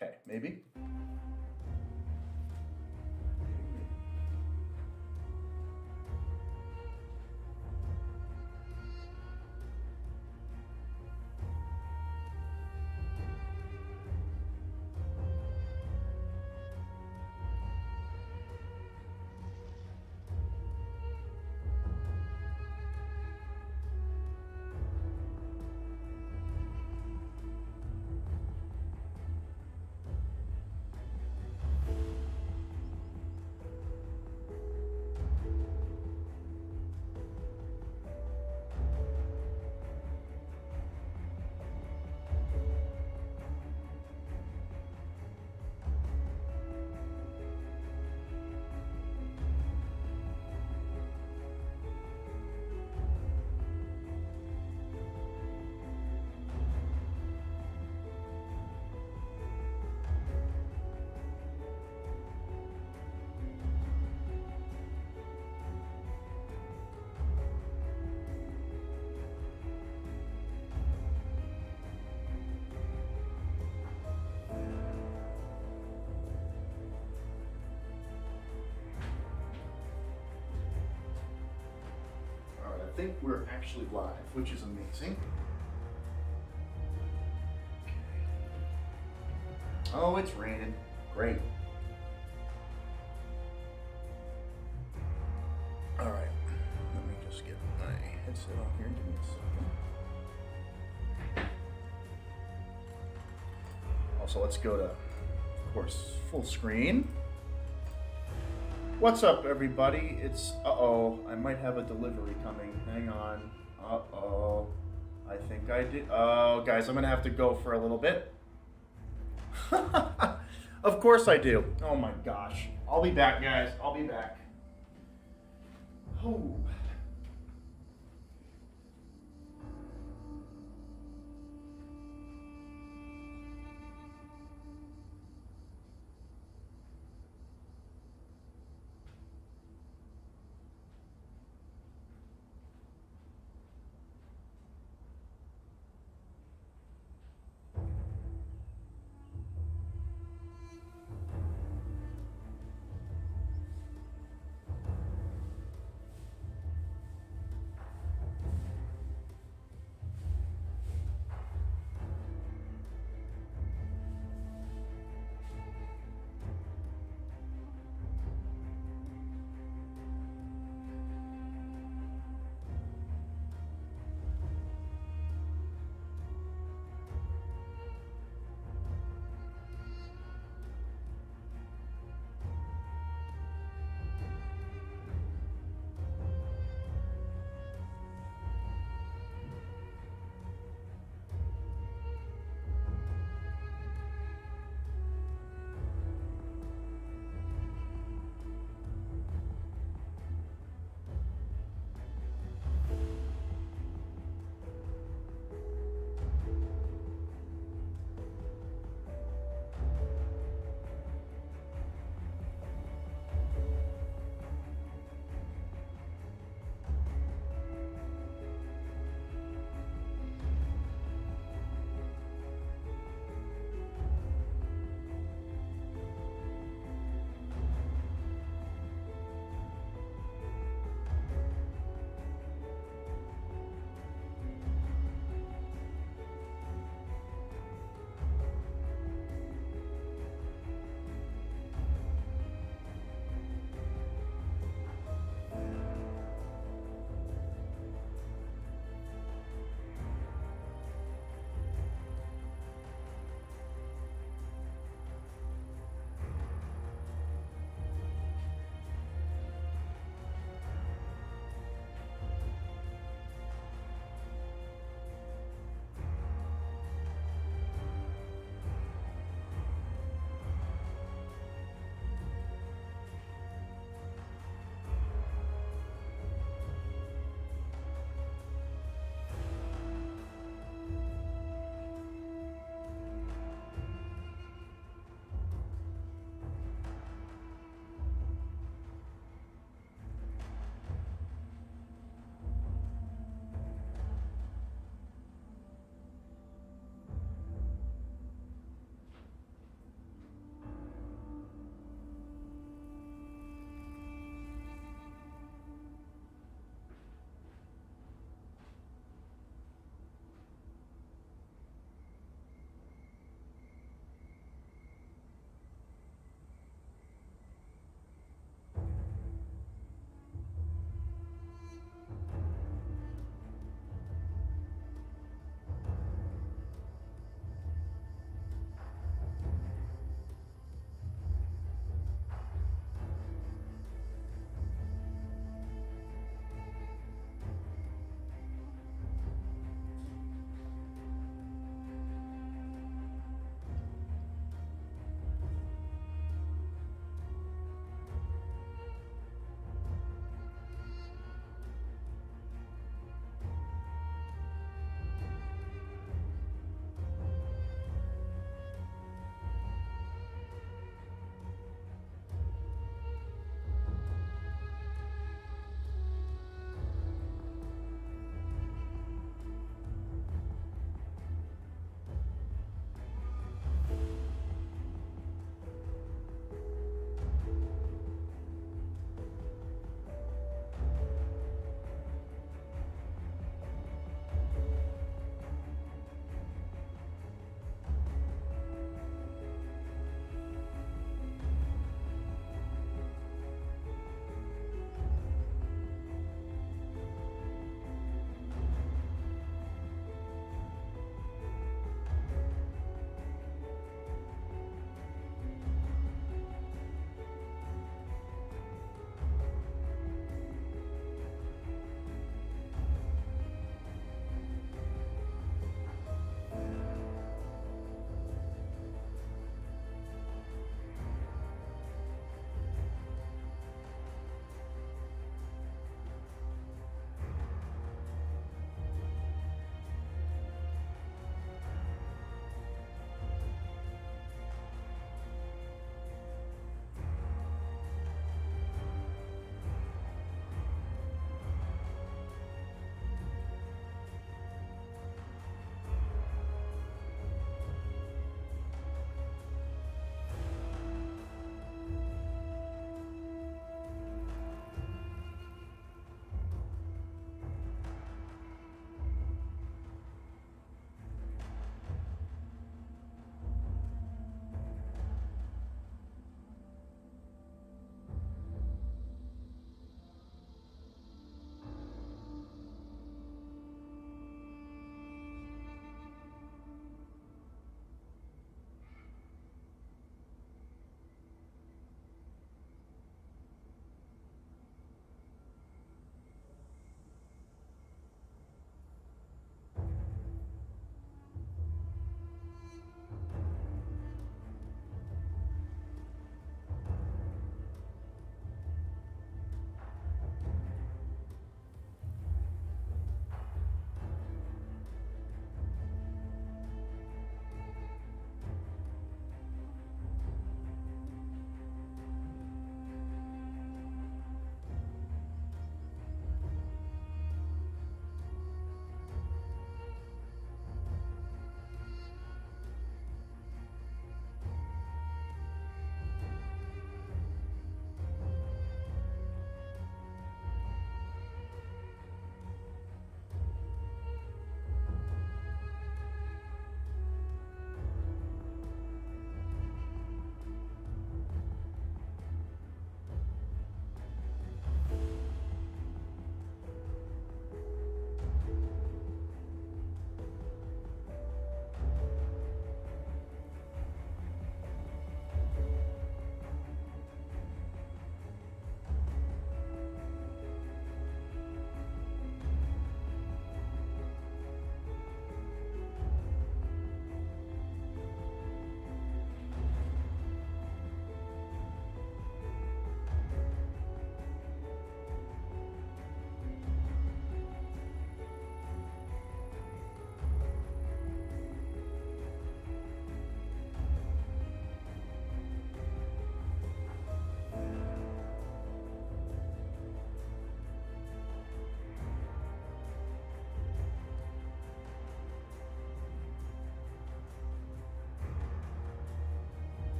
Okay, maybe. All right, I think we're actually live, which is amazing. Oh, it's raining. Great. All right, let me just get my headset on here. Give me a second. Also, let's go to, of course, full screen. What's up, everybody? It's, uh-oh, I might have a delivery coming. Hang on. Uh-oh. I think I did. Oh, guys, I'm going to have to go for a little bit. Of course I do. Oh my gosh. I'll be back, guys. I'll be back. Oh.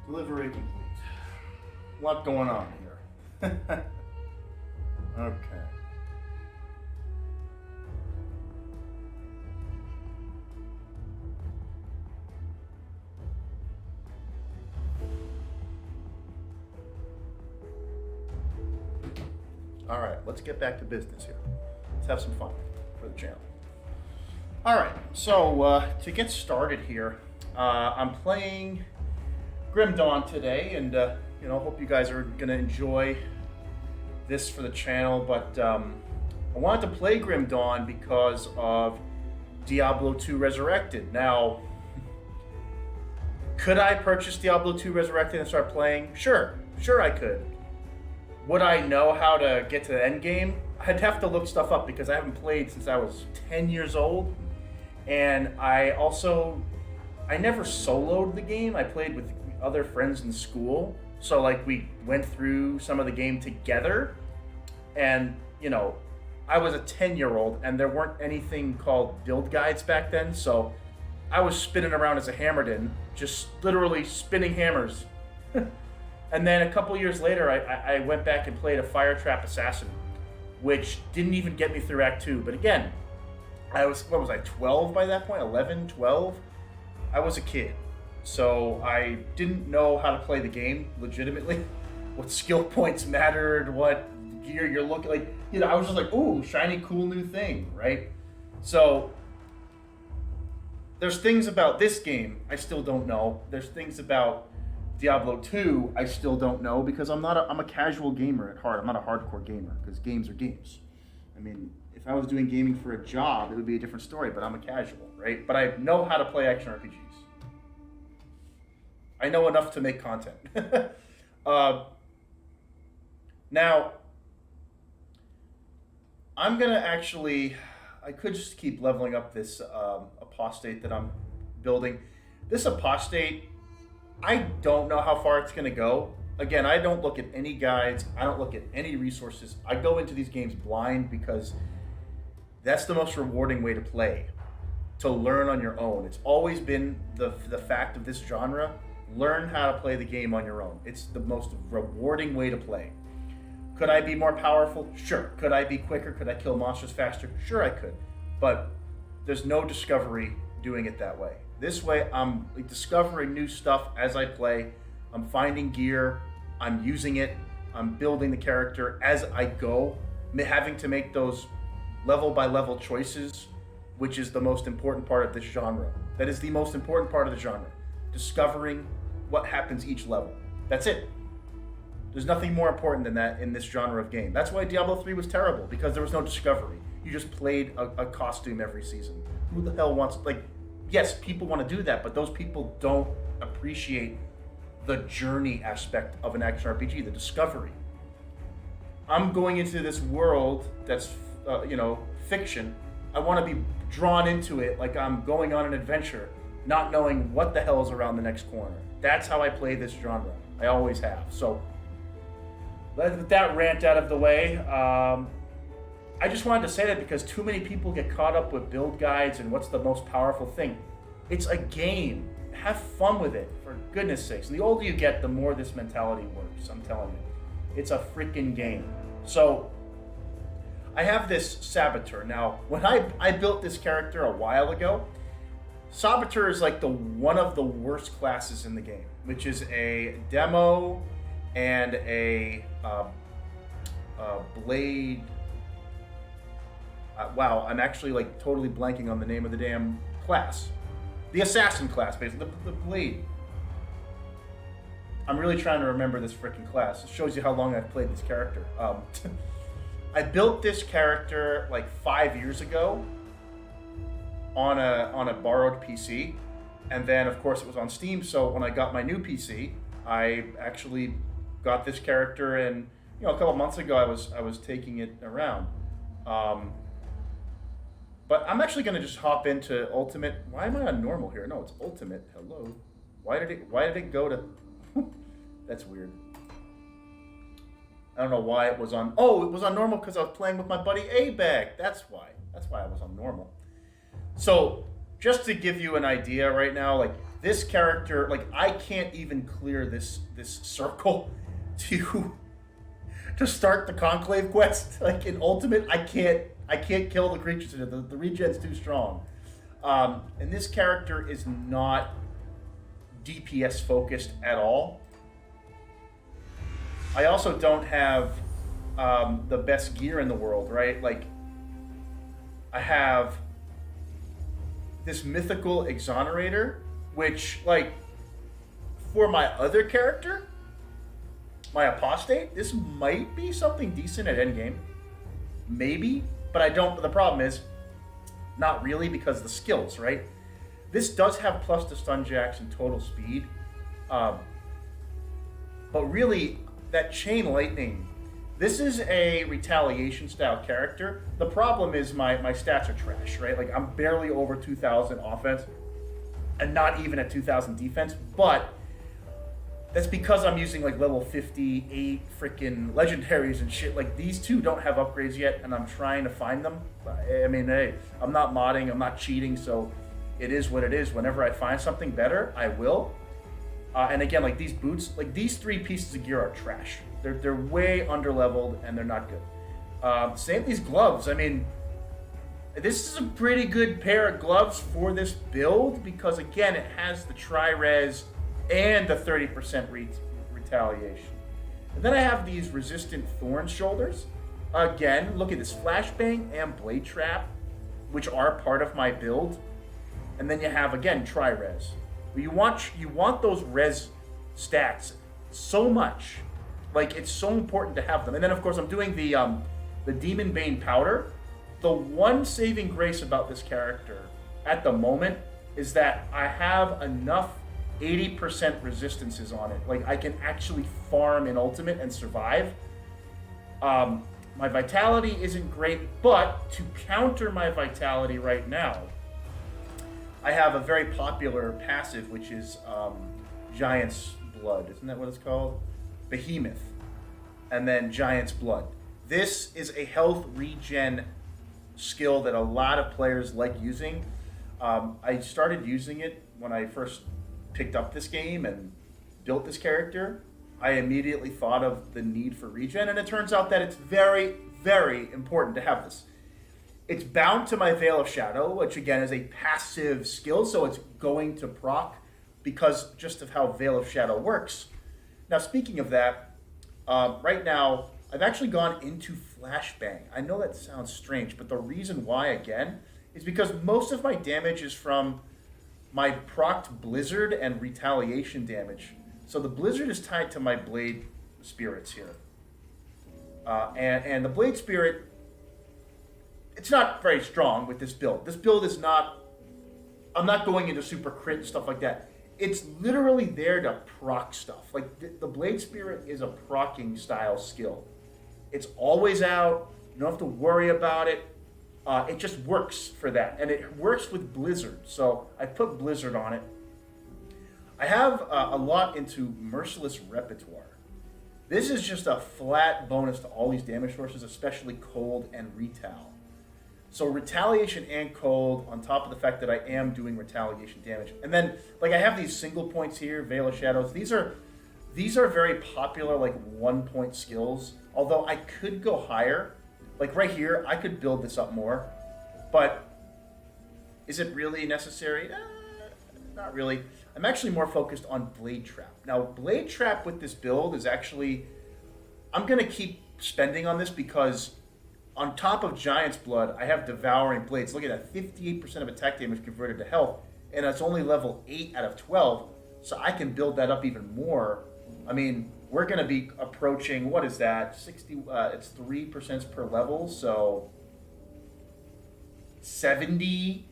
Delivery complete. A lot going on here. Okay. All right, let's get back to business here. Let's have some fun for the channel. All right, so to get started here, I'm playing Grim Dawn today, and hope you guys are gonna enjoy this for the channel. But I wanted to play Grim Dawn because of Diablo 2 Resurrected. Now, could I purchase Diablo 2 Resurrected and start playing? Sure I could. Would I know how to get to the end game? I'd have to look stuff up because I haven't played since I was 10 years old. And I never soloed the game. I played with other friends in school. So like we went through some of the game together. And, I was a 10-year-old and there weren't anything called build guides back then. So I was spinning around as a Hammerdin, just literally spinning hammers. And then a couple years later, I went back and played a Fire Trap Assassin, which didn't even get me through Act 2. But again, I was 12 by that point? 11, 12? I was a kid. So I didn't know how to play the game legitimately. What skill points mattered, what gear you're looking like. I was just like, ooh, shiny, cool new thing, right? So there's things about this game I still don't know. There's things about Diablo 2 I still don't know because I'm a casual gamer at heart. I'm not a hardcore gamer because games are games. I mean, if I was doing gaming for a job, it would be a different story, but I'm a casual, right? But I know how to play action RPGs. I know enough to make content. Now, I'm going to I could just keep leveling up this apostate that I'm building. This apostate, I don't know how far it's going to go. Again, I don't look at any guides. I don't look at any resources. I go into these games blind because that's the most rewarding way to play, to learn on your own. It's always been the fact of this genre. Learn how to play the game on your own. It's the most rewarding way to play. Could I be more powerful? Sure. Could I be quicker? Could I kill monsters faster? Sure I could. But there's no discovery doing it that way. This way, I'm discovering new stuff as I play. I'm finding gear. I'm using it. I'm building the character as I go, having to make those level-by-level choices, which is the most important part of this genre. That is the most important part of the genre. Discovering what happens each level. That's it. There's nothing more important than that in this genre of game. That's why Diablo 3 was terrible, because there was no discovery. You just played a costume every season. Who the hell wants, yes, people want to do that, but those people don't appreciate the journey aspect of an action RPG, the discovery. I'm going into this world that's, fiction. I want to be drawn into it like I'm going on an adventure, not knowing what the hell is around the next corner. That's how I play this genre. I always have. So, with that rant out of the way, I just wanted to say that because too many people get caught up with build guides and what's the most powerful thing. It's a game. Have fun with it, for goodness sakes. And the older you get, the more this mentality works, I'm telling you. It's a freaking game. So, I have this Saboteur. Now, when I built this character a while ago, Saboteur is like one of the worst classes in the game, which is a demo and a blade. Wow, I'm actually totally blanking on the name of the damn class. The assassin class, basically, the blade. I'm really trying to remember this freaking class. It shows you how long I've played this character. I built this character 5 years ago on a borrowed PC, and then of course it was on Steam. So when I got my new PC, I actually got this character, and a couple months ago I was taking it around. But I'm actually going to just hop into Ultimate. Why am I on normal here? No, it's Ultimate. Hello. Why did it go to? That's weird. I don't know why it was on. Oh, it was on normal because I was playing with my buddy A-Bag. That's why. That's why I was on normal. So, just to give you an idea right now, This character, like, I can't even clear this circle to start the Conclave quest. Like in Ultimate, I can't kill the creatures in it. The regen's too strong. And this character is not DPS focused at all. I also don't have the best gear in the world, right? Like, I have this mythical exonerator, which, like, for my other character, my apostate, this might be something decent at endgame. Maybe, but I don't. The problem is, not really, because of the skills, right? This does have plus to stun jacks and total speed. But really, that chain lightning, this is a retaliation style character. The problem is my stats are trash, right? Like, I'm barely over 2,000 offense and not even at 2,000 defense, but that's because I'm using like level 58 freaking legendaries and shit. Like, these two don't have upgrades yet, and I'm trying to find them. I mean, hey, I'm not modding, I'm not cheating, so it is what it is. Whenever I find something better, I will. And again, like these boots, like these 3 pieces of gear are trash. They're way underleveled and they're not good. Same with these gloves. I mean, this is a pretty good pair of gloves for this build because, again, it has the tri-res and the 30% retaliation. And then I have these resistant thorn shoulders. Again, look at this, flashbang and blade trap, which are part of my build. And then you have, again, tri-res. You want those res stats so much. Like, it's so important to have them. And then, of course, I'm doing the Demon Bane powder. The one saving grace about this character at the moment is that I have enough 80% resistances on it. Like, I can actually farm in Ultimate and survive. My vitality isn't great, but to counter my vitality right now, I have a very popular passive, which is Giant's Blood. Isn't that what it's called? Behemoth. And then Giant's Blood. This is a health regen skill that a lot of players like using. I started using it when I first picked up this game and built this character. I immediately thought of the need for regen, and it turns out that it's very, very important to have this. It's bound to my Veil of Shadow, which again is a passive skill, so it's going to proc because just of how Veil of Shadow works. Now, speaking of that, right now, I've actually gone into Flashbang. I know that sounds strange, but the reason why, again, is because most of my damage is from my procced Blizzard and retaliation damage. So the Blizzard is tied to my Blade Spirits here. And the Blade Spirit, it's not very strong with this build. This build is not, I'm not going into super crit and stuff like that. It's literally there to proc stuff. Like, the Blade Spirit is a proccing style skill. It's always out. You don't have to worry about it. It just works for that. And it works with Blizzard. So I put Blizzard on it. I have a lot into Merciless Repertoire. This is just a flat bonus to all these damage sources, especially cold and retal. So retaliation and cold, on top of the fact that I am doing retaliation damage. And then, like, I have these single points here, Veil of Shadows. These are very popular, like, 1-point skills. Although I could go higher. Like, right here, I could build this up more. But is it really necessary? Not really. I'm actually more focused on Blade Trap. Now, Blade Trap with this build is actually, I'm going to keep spending on this because on top of Giant's Blood, I have Devouring Blades. Look at that, 58% of attack damage converted to health, and it's only level 8 out of 12, so I can build that up even more. I mean, we're going to be approaching, what is that, 60, it's 3% per level, so 70%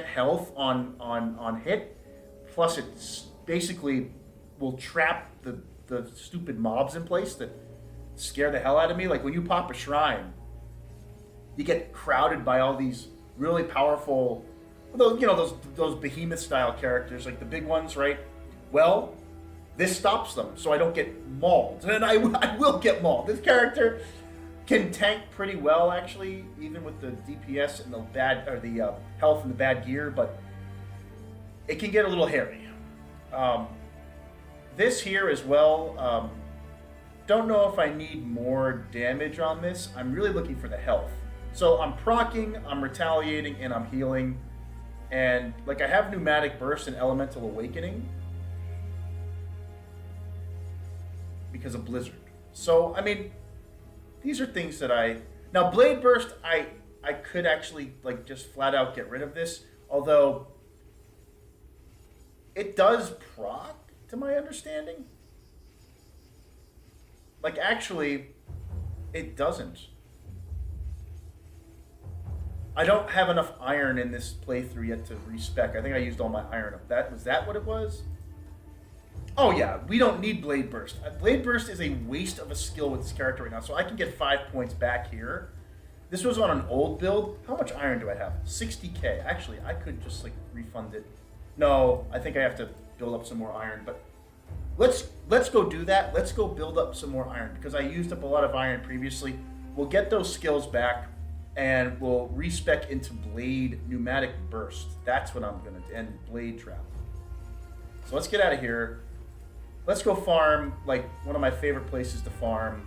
health on hit, plus it basically will trap the stupid mobs in place that scare the hell out of me. Like, when you pop a shrine, you get crowded by all these really powerful, those behemoth style characters, like the big ones, right? Well, this stops them, so I don't get mauled, and I will get mauled. This character can tank pretty well, actually, even with the DPS and the health and the bad gear. But it can get a little hairy. Um, this here as well, don't know if I need more damage on this. I'm really looking for the health. So I'm proccing, I'm retaliating, and I'm healing. And like I have Pneumatic Burst and Elemental Awakening because of Blizzard. So, I mean, these are things that now Blade Burst, I could actually like just flat out get rid of this. Although it does proc, to my understanding. Like, actually, it doesn't. I don't have enough iron in this playthrough yet to respec. I think I used all my iron up. Was that what it was? Oh yeah, we don't need Blade Burst. Blade Burst is a waste of a skill with this character right now, so I can get 5 points back here. This was on an old build. How much iron do I have? 60k. Actually, I could just like refund it. No, I think I have to build up some more iron, but let's go do that. Let's go build up some more iron because I used up a lot of iron previously. We'll get those skills back and we'll respec into Blade Pneumatic Burst. That's what I'm gonna do, and Blade Trap. So let's get out of here. Let's go farm, like one of my favorite places to farm,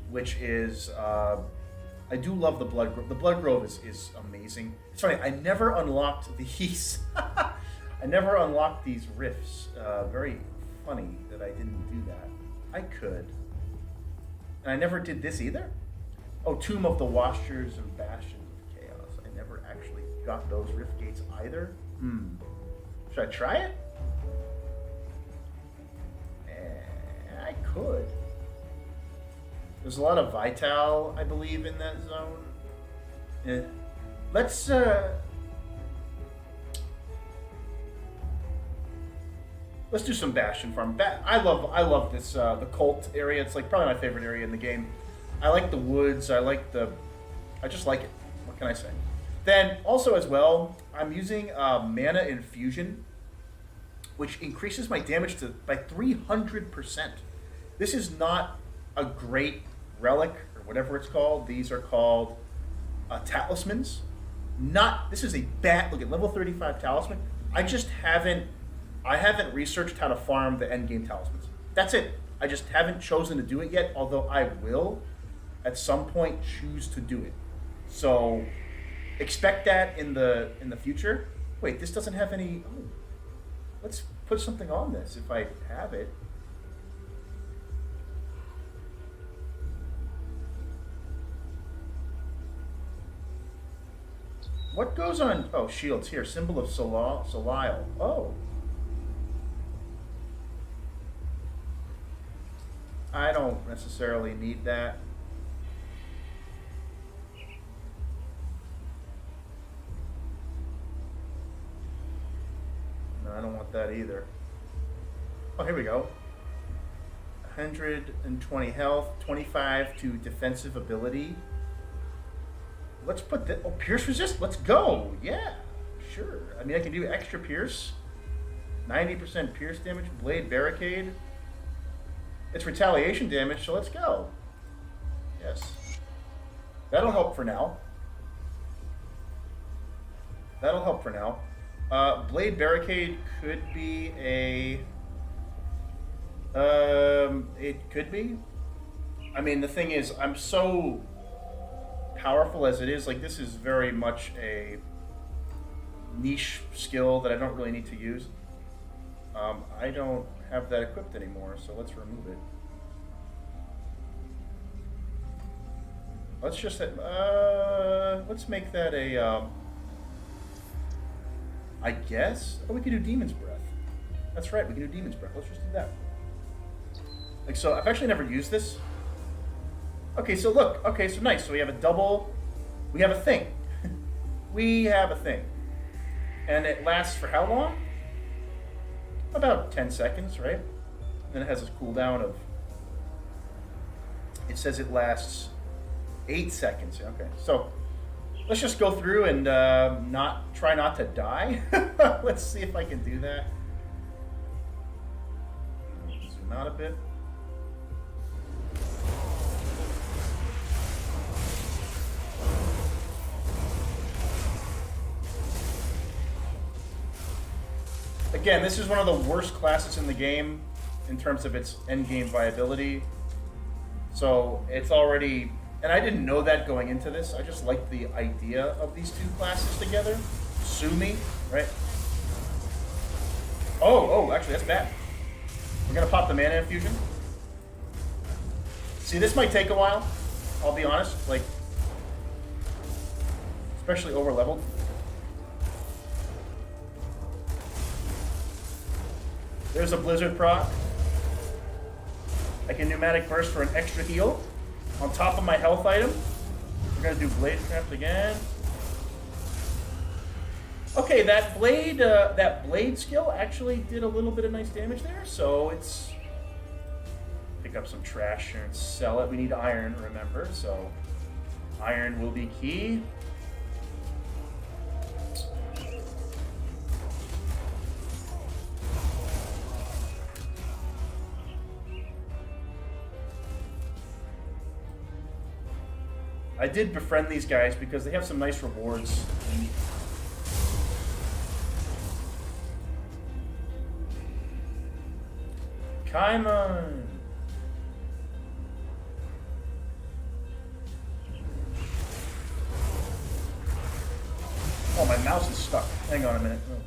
which is, I do love the Blood Grove. The Blood Grove is amazing. It's funny, I never unlocked these. I never unlocked these rifts. Very funny that I didn't do that. I could. And I never did this either. Oh, Tomb of the Washers and Bastions of Chaos. I never actually got those rift gates either. Should I try it? I could. There's a lot of Vital, I believe, in that zone. Yeah. Let's do some Bastion farm. I love this the cult area. It's like probably my favorite area in the game. I like the woods. I just like it. What can I say? Then also as well, I'm using Mana Infusion, which increases my damage by 300%. This is not a great relic or whatever it's called. These are called talismans. This is a bad, look at level 35 talisman. I haven't researched how to farm the endgame talismans. That's it. I just haven't chosen to do it yet, although I will at some point choose to do it. So expect that in the future. Wait, this doesn't have any, let's put something on this if I have it. What goes on? Oh, shields here. Symbol of Solial. Oh. I don't necessarily need that. No, I don't want that either. Oh, here we go. 120 health, 25 to defensive ability. Let's put that. Oh, Pierce Resist. Let's go. Yeah, sure. I mean, I can do extra Pierce. 90% Pierce damage. Blade Barricade. It's retaliation damage, so let's go. Yes. That'll help for now. That'll help for now. Blade Barricade could be a... it could be. I mean, the thing is, I'm so powerful as it is. Like, this is very much a niche skill that I don't really need to use. I don't have that equipped anymore, so let's remove it. Let's just let's make that a I guess. Oh, we can do Demon's Breath. That's right, we can do Demon's Breath. Let's just do that. Like, so I've actually never used this. Okay, so look. Okay, so nice. So we have a double. We have a thing. We have a thing. And it lasts for how long? About 10 seconds, right? Then it has a cooldown of... It says it lasts 8 seconds. Okay, so let's just go through and try not to die. Let's see if I can do that. Zoom out a bit. Again, this is one of the worst classes in the game in terms of its endgame viability. So it's already, and I didn't know that going into this. I just liked the idea of these two classes together. Sue me, right? Oh, actually that's bad. We're gonna pop the mana infusion. See, this might take a while, I'll be honest, like, especially over leveled. There's a Blizzard proc. I can Pneumatic Burst for an extra heal on top of my health item. We're gonna do Blade Craft again. Okay, that blade skill actually did a little bit of nice damage there, so it's pick up some trash here and sell it. We need iron, remember, so iron will be key. I did befriend these guys because they have some nice rewards. Come on. Oh, my mouse is stuck. Hang on a minute. Okay.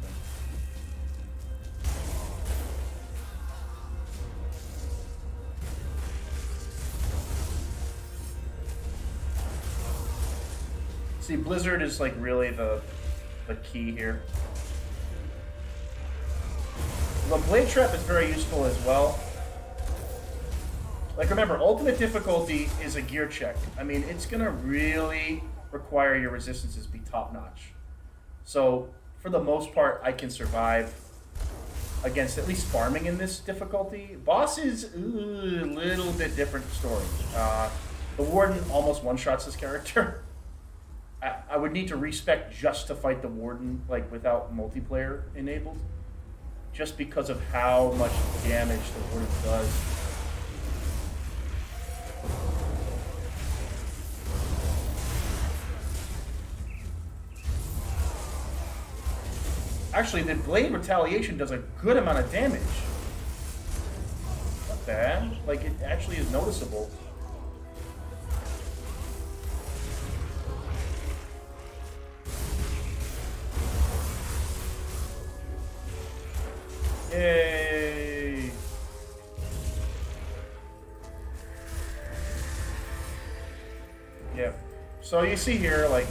See, Blizzard is like really the key here. The Blade Trap is very useful as well. Like, remember, ultimate difficulty is a gear check. I mean, it's gonna really require your resistances be top notch. So, for the most part, I can survive against at least farming in this difficulty. Boss is a little bit different story. The Warden almost one-shots this character. I would need to respec just to fight the Warden, like, without multiplayer enabled. Just because of how much damage the Warden does. Actually, the Blade Retaliation does a good amount of damage. Not bad. Like, it actually is noticeable. Yay! Yeah. So you see here, like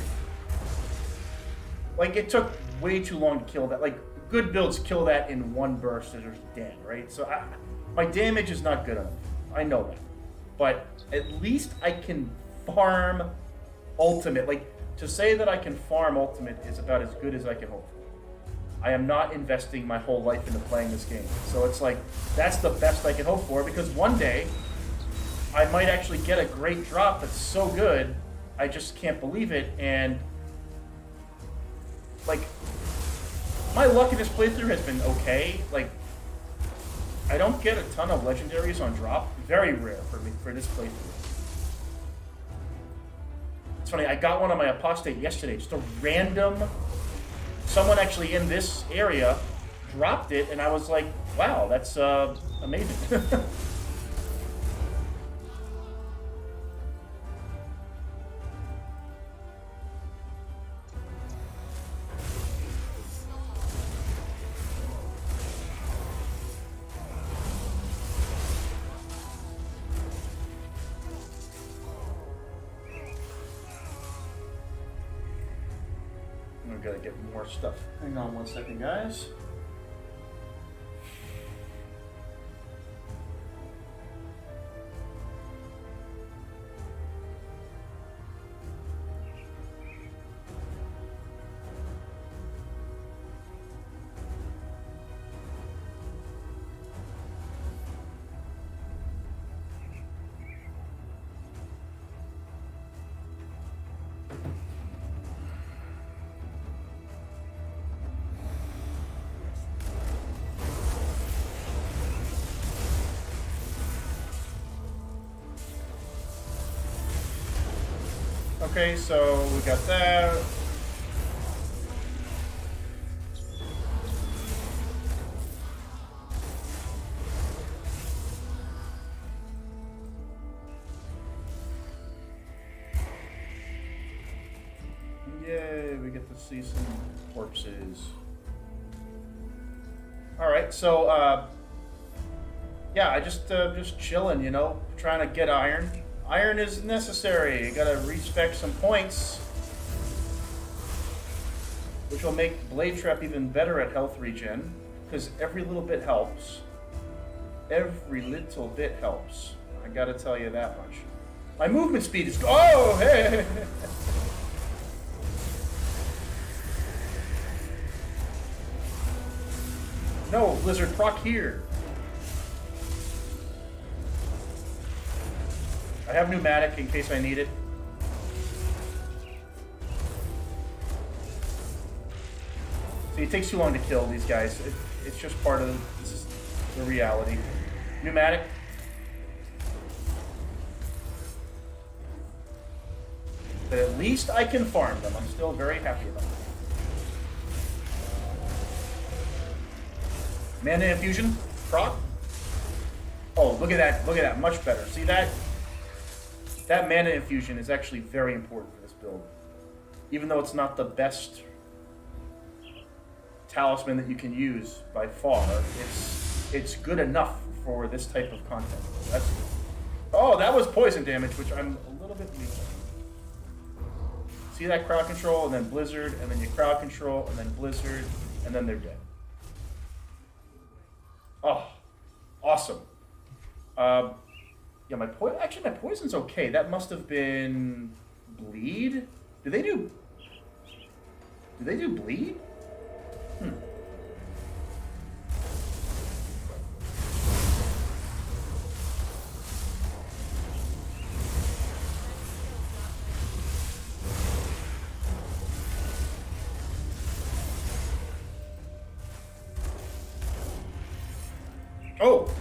it took way too long to kill that. Like, good builds kill that in one burst and it's dead, right? So my damage is not good enough. I know that. But at least I can farm ultimate. Like, to say that I can farm ultimate is about as good as I can hope for. I am not investing my whole life into playing this game. So it's like, that's the best I can hope for, because one day I might actually get a great drop that's so good, I just can't believe it. And like, my luck in this playthrough has been okay. Like, I don't get a ton of legendaries on drop. Very rare for me for this playthrough. It's funny, I got one on my apostate yesterday, just a random. Someone actually in this area dropped it, and I was like, wow, that's amazing. I'm gonna get more stuff. Hang on one second, guys. Okay, so we got that. get to see some corpses. All right, so yeah, I just chilling, you know, trying to get iron. Iron is necessary. You gotta respec some points, which will make Blade Trap even better at health regen, because every little bit helps. Every little bit helps. I gotta tell you that much. My movement speed is... Oh, hey! No, Blizzard, proc here. I have pneumatic in case I need it. See, it takes too long to kill these guys. It's just part of the reality. Pneumatic. But at least I can farm them. I'm still very happy about it. Mana infusion, proc. Oh, look at that! Look at that! Much better. See that? That mana infusion is actually very important for this build, even though it's not the best talisman that you can use by far. It's good enough for this type of content. That's good. Oh, that was poison damage, which I'm a little bit weak on. See that crowd control, and then blizzard, and then you crowd control, and then blizzard, and then they're dead. Oh, awesome. Yeah, my poison's okay. That must have been bleed. Do they do bleed? Oh,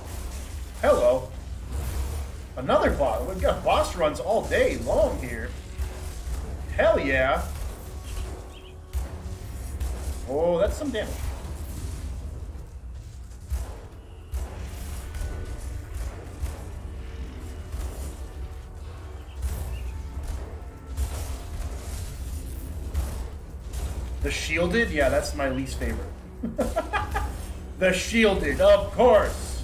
hello. Another boss. We've got boss runs all day long here. Hell yeah. Oh, that's some damage. The shielded? Yeah, that's my least favorite. The shielded, of course.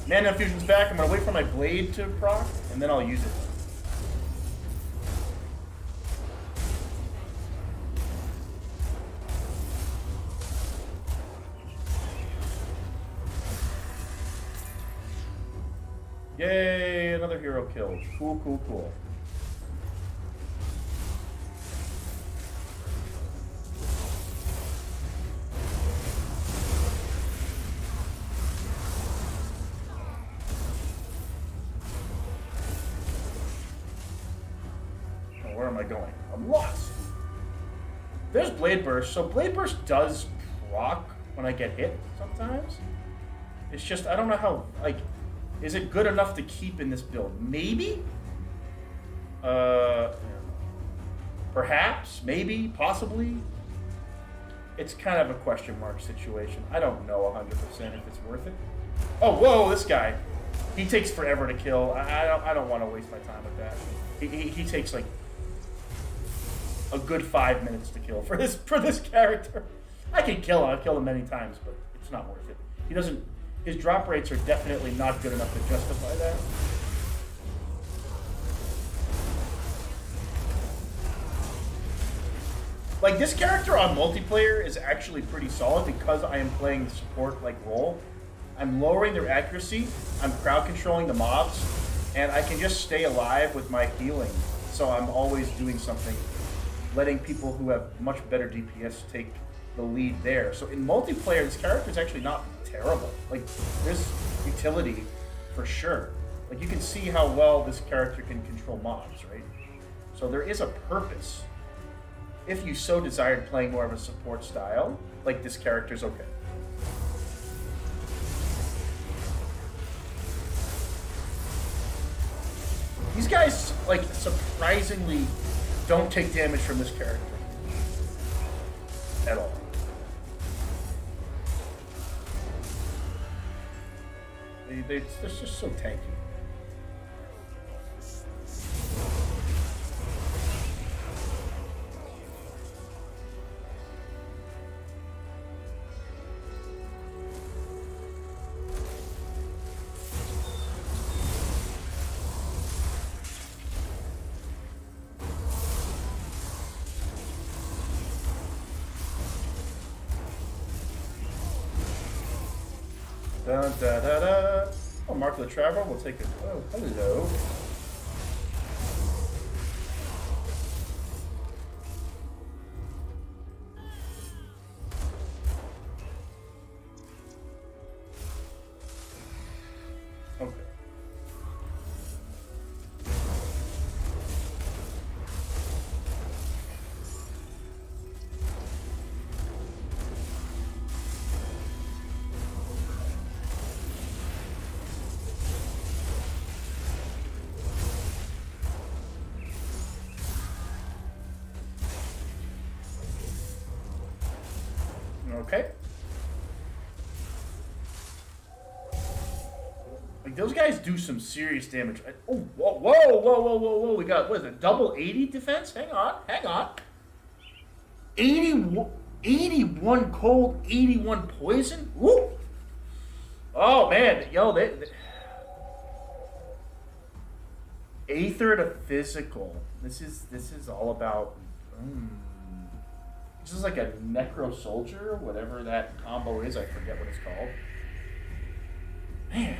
Mana infusion's back. I'm gonna wait for my blade to proc, and then I'll use it. Yay, another hero killed. Cool, cool, cool. Where am I going? I'm lost. There's Blade Burst. So Blade Burst does proc when I get hit sometimes. It's just, I don't know how, like, is it good enough to keep in this build? Maybe? Perhaps? Maybe? Possibly? It's kind of a question mark situation. I don't know 100% if it's worth it. Oh, whoa, this guy. He takes forever to kill. I don't want to waste my time with that. He takes like a good 5 minutes to kill for this character. I can kill him. I've killed him many times, but it's not worth it. He doesn't. His drop rates are definitely not good enough to justify that. Like, this character on multiplayer is actually pretty solid because I am playing the support-like role. I'm lowering their accuracy, I'm crowd controlling the mobs, and I can just stay alive with my healing. So I'm always doing something, letting people who have much better DPS take the lead there. So in multiplayer, this character is actually not terrible. Like, there's utility for sure. Like, you can see how well this character can control mobs, right? So there is a purpose. If you so desired playing more of a support style, like, this character's okay. These guys, like, surprisingly don't take damage from this character at all. They're just so tanky. Da, da, da, da. Oh, Mark the Traveler. We'll take it. Oh, hello. Okay. Okay. Like, those guys do some serious damage. Oh, whoa, whoa, whoa, whoa, whoa, whoa. We got, what is it, double 80 defense? Hang on, hang on. 81 cold, 81 poison? Woo! Oh, man. Yo, they Aether to physical. This is all about... This is like a Necro Soldier, whatever that combo is. I forget what it's called. Man.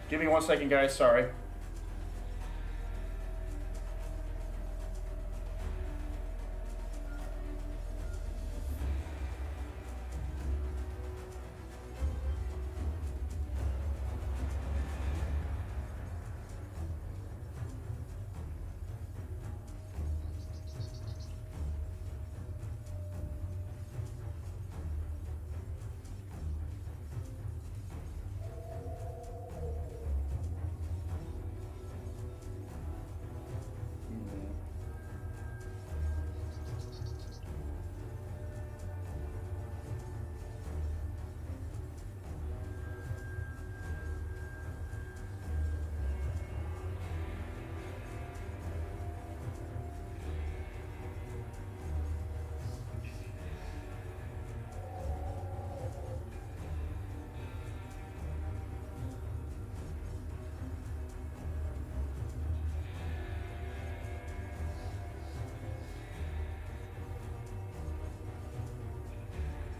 Give me 1 second, guys. Sorry.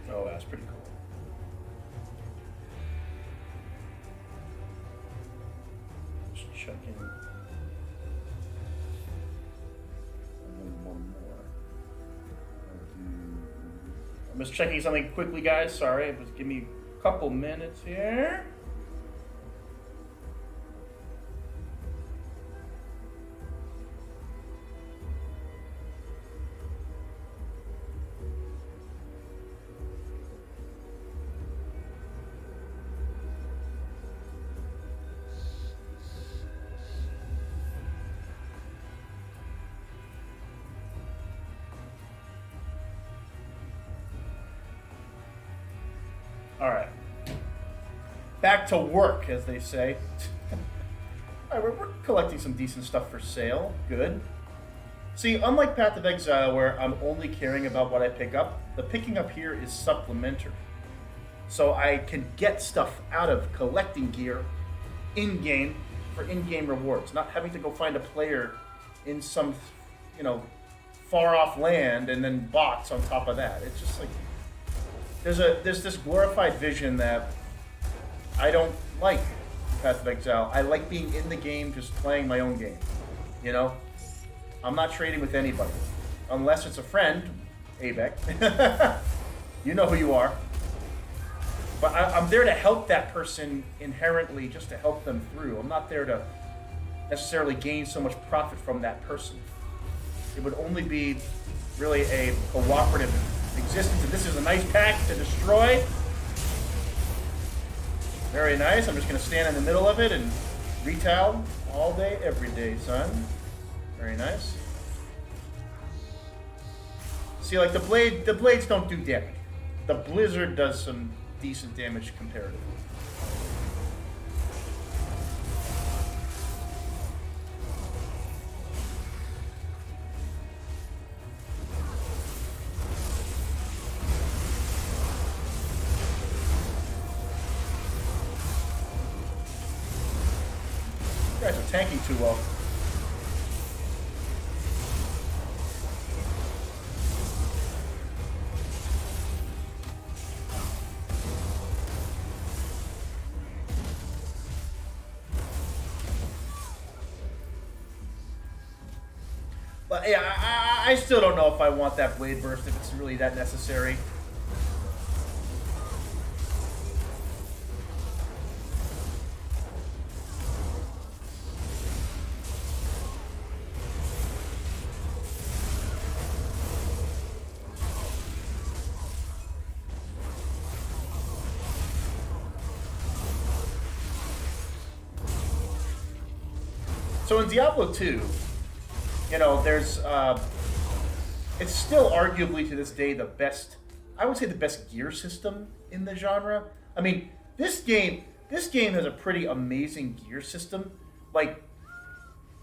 Oh, that's pretty cool. Just checking. And then one more. I'm just checking something quickly, guys. Sorry, just give me a couple minutes here. All right. Back to work, as they say. All right, we're collecting some decent stuff for sale. Good. See, unlike Path of Exile, where I'm only caring about what I pick up, the picking up here is supplementary. So I can get stuff out of collecting gear in game for in game rewards, not having to go find a player in some, you know, far off land and then bots on top of that. It's just like there's this glorified vision that I don't like in Path of Exile. I like being in the game, just playing my own game. You know, I'm not trading with anybody unless it's a friend, Abec. You know who you are. But I'm there to help that person inherently, just to help them through. I'm not there to necessarily gain so much profit from that person. It would only be really a cooperative existence. And this is a nice pack to destroy. Very nice. I'm just going to stand in the middle of it and retail all day, every day, son. Very nice. See, like the blades don't do damage. The blizzard does some decent damage comparatively. You guys are tanking too well. But yeah, I still don't know if I want that blade burst, if it's really that necessary. So in Diablo 2, you know, there's, it's still arguably to this day the best, I would say the best gear system in the genre. I mean, this game has a pretty amazing gear system. Like,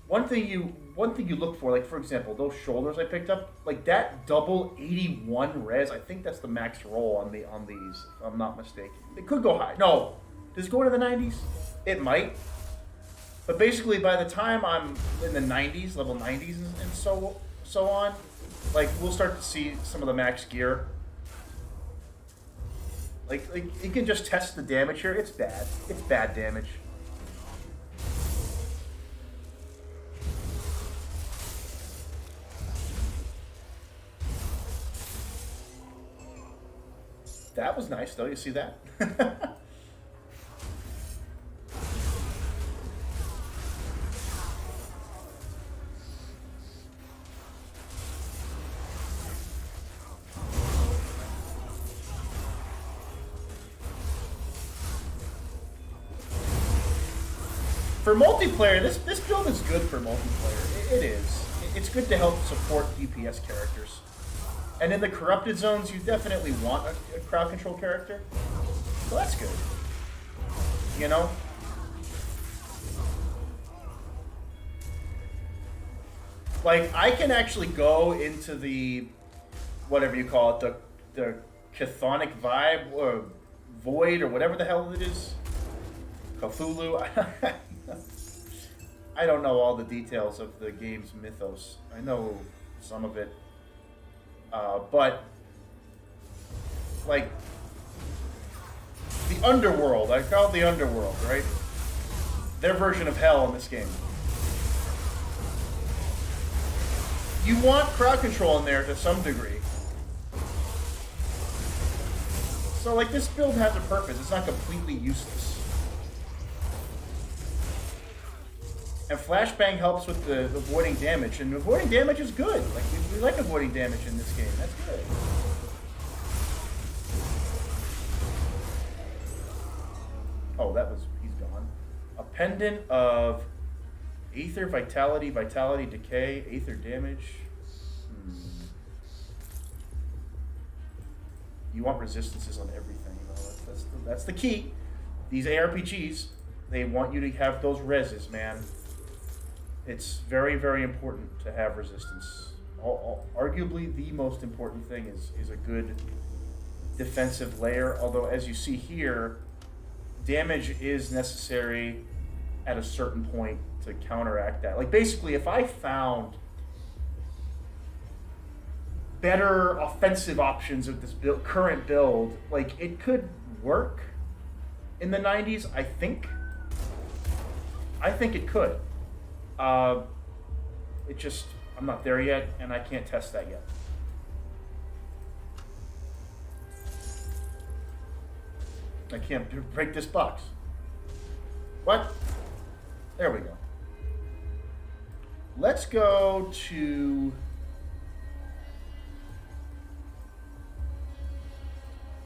one thing you look for, like for example, those shoulders I picked up, like that double 81 res, I think that's the max roll on these, if I'm not mistaken. It could go high. No, does it go into the 90s? It might. But basically, by the time I'm in the 90s, level 90s, and so on, like we'll start to see some of the max gear. Like you can just test the damage here. It's bad. It's bad damage. That was nice, though. You see that? For multiplayer, this build is good for multiplayer. It is. It's good to help support DPS characters. And in the corrupted zones, you definitely want a crowd control character. So that's good. You know? Like, I can actually go into the, whatever you call it, the chthonic vibe, or void, or whatever the hell it is. Cthulhu. I don't know all the details of the game's mythos. I know some of it. But, like, the underworld, I call it the underworld, right? Their version of hell in this game. You want crowd control in there to some degree. So, like, this build has a purpose. It's not completely useless. And Flashbang helps with the avoiding damage, and avoiding damage is good. Like we like avoiding damage in this game. That's good. Oh, he's gone. A pendant of Aether, Vitality, Decay, Aether damage. You want resistances on everything. You know? That's the key. These ARPGs, they want you to have those reses, man. It's very, very important to have resistance. Arguably, the most important thing is a good defensive layer. Although, as you see here, damage is necessary at a certain point to counteract that. Like, basically, if I found better offensive options of this current build, like, it could work in the 90s, I think. I think it could. It just, I'm not there yet, and I can't test that yet. I can't break this box. What? There we go. Let's go to...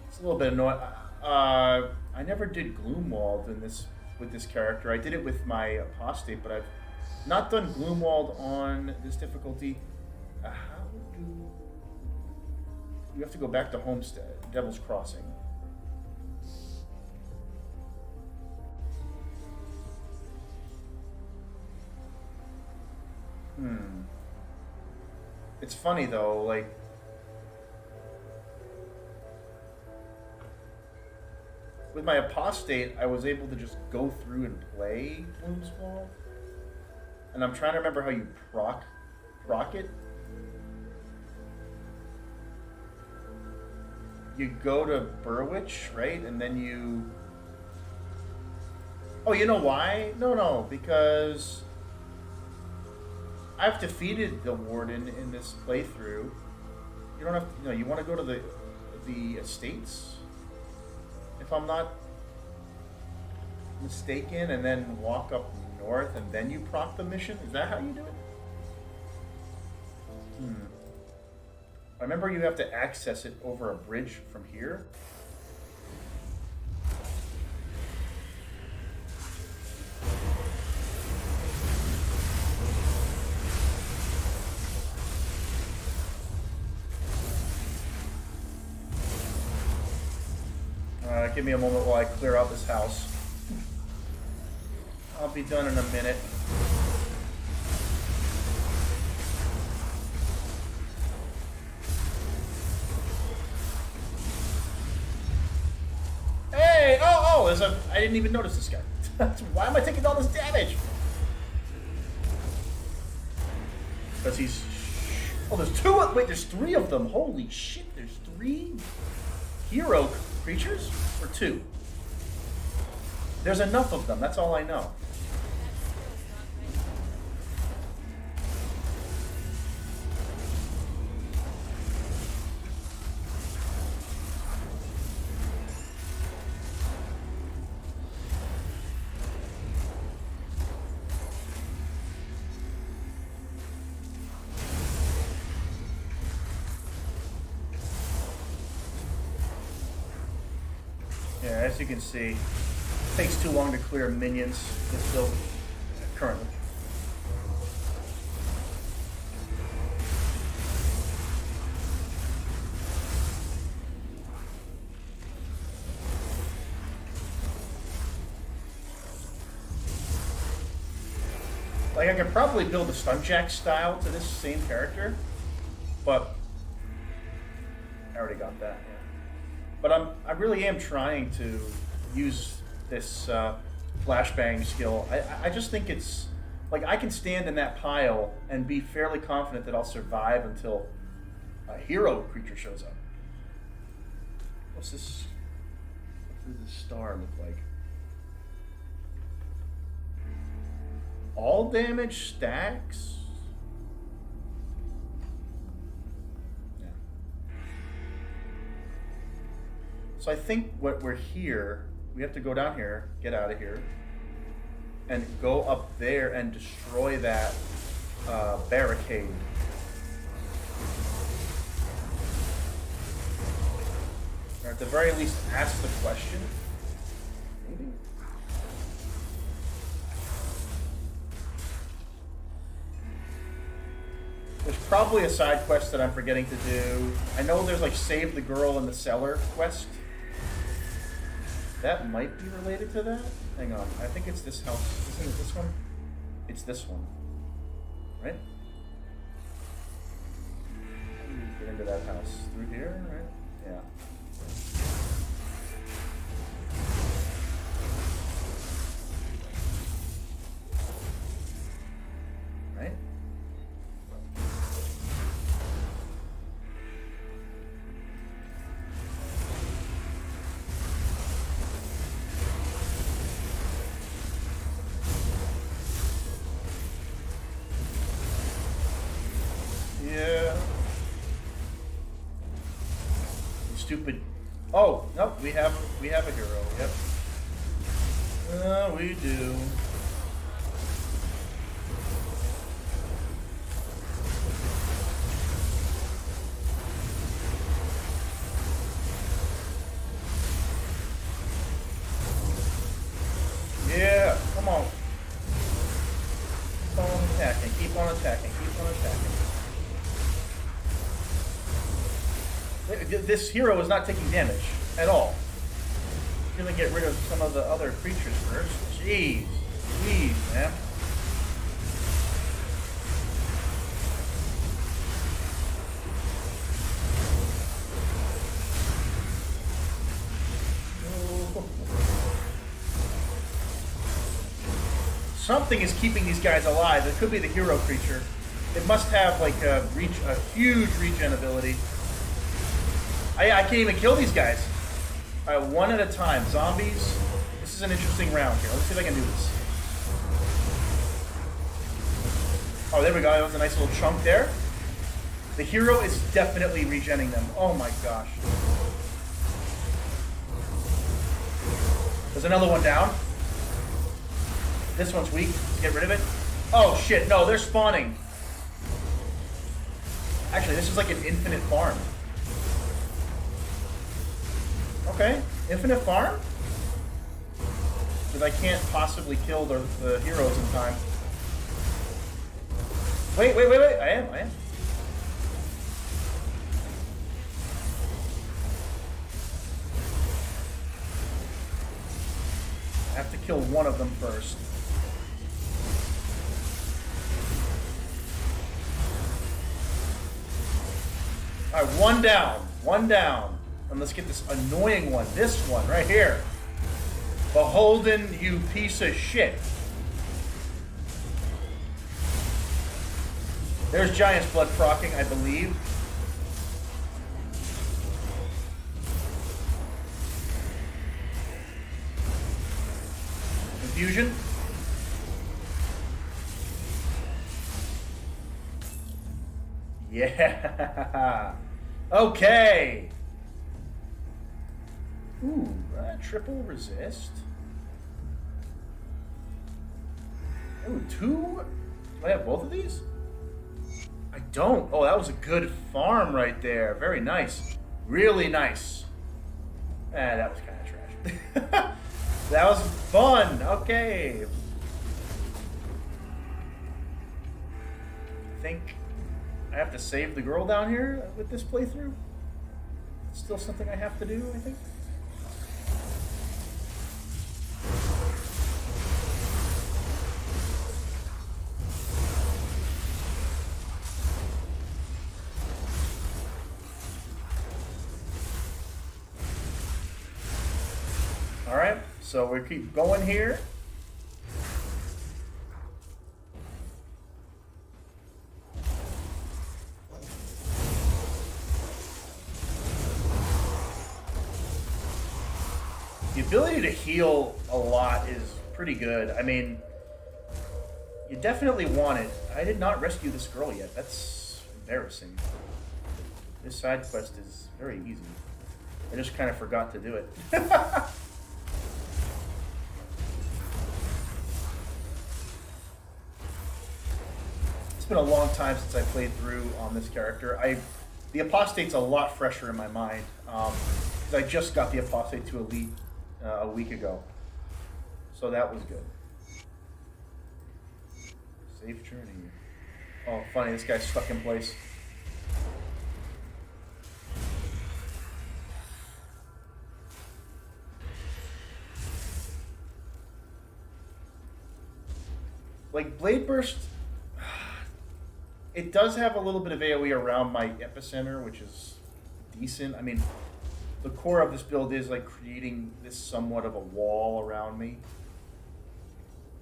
It's a little bit annoying. I never did Gloomwald in this with this character. I did it with my Apostate, but I've not done Gloomwald on this difficulty. How do... You have to go back to Homestead, Devil's Crossing. It's funny though, like, with my Apostate, I was able to just go through and play Gloomswall. And I'm trying to remember how you proc it. You go to Burwitch, right? And then you... Oh, you know why? No, because I've defeated the Warden in this playthrough. You don't have to, you know, you want to go to the estates, if I'm not mistaken, and then walk up north, and then you proc the mission? Is that how you do it? I remember you have to access it over a bridge from here. Give me a moment while I clear out this house. I'll be done in a minute. Hey! Oh, there's a... I didn't even notice this guy. Why am I taking all this damage? Because he's... Oh, there's two... Wait, there's three of them. Holy shit, there's three hero creatures? Or two? There's enough of them, that's all I know. Yeah, as you can see, it takes too long to clear minions this build currently. Like, I could probably build a Stunjack style to this same character, but I already got that. Yeah. But I really am trying to use this flashbang skill. I just think it's like I can stand in that pile and be fairly confident that I'll survive until a hero creature shows up. What's this? What does this star look like? All damage stacks? So I think what we're here, we have to go down here, get out of here, and go up there and destroy that barricade. Or at the very least, ask the question. Maybe? There's probably a side quest that I'm forgetting to do. I know there's like Save the Girl in the Cellar quest. That might be related to that. Hang on, I think it's this house. Isn't it this one? It's this one, right? How do you get into that house? Through here, right? Yeah. stupid. Oh no, we have a hero. Yep. We do. Yeah, come on. Keep on attacking, keep on attacking, keep on attacking. This hero is not taking damage at all. I'm gonna get rid of some of the other creatures first. Jeez, jeez, man. Something is keeping these guys alive. It could be the hero creature. It must have like a huge regen ability. I can't even kill these guys. All right, one at a time. Zombies. This is an interesting round here. Let's see if I can do this. Oh, there we go. That was a nice little chunk there. The hero is definitely regenning them. Oh my gosh. There's another one down. This one's weak. Get rid of it. Oh shit, no, they're spawning. Actually, this is like an infinite farm. Okay, infinite farm? Because I can't possibly kill the heroes in time. Wait. I am. I have to kill one of them first. All right, one down. And let's get this annoying one, this one right here. Beholden, you piece of shit. There's Giant's Blood proccing, I believe. Confusion. Yeah. Okay. Ooh, triple resist. Ooh, two? Do I have both of these? I don't. Oh, that was a good farm right there. Very nice. Really nice. That was kind of trash. That was fun. Okay. I think I have to save the girl down here with this playthrough. It's still something I have to do, I think. All right, so we keep going here. The ability to heal a lot is pretty good. I mean, you definitely want it. I did not rescue this girl yet. That's embarrassing. This side quest is very easy. I just kind of forgot to do it. It's been a long time since I played through on this character. The Apostate's a lot fresher in my mind. Because I just got the Apostate to Elite a week ago. So that was good. Safe journey. Oh, funny, this guy's stuck in place. Like, Blade Burst, it does have a little bit of AoE around my epicenter, which is decent. I mean, the core of this build is like creating this somewhat of a wall around me.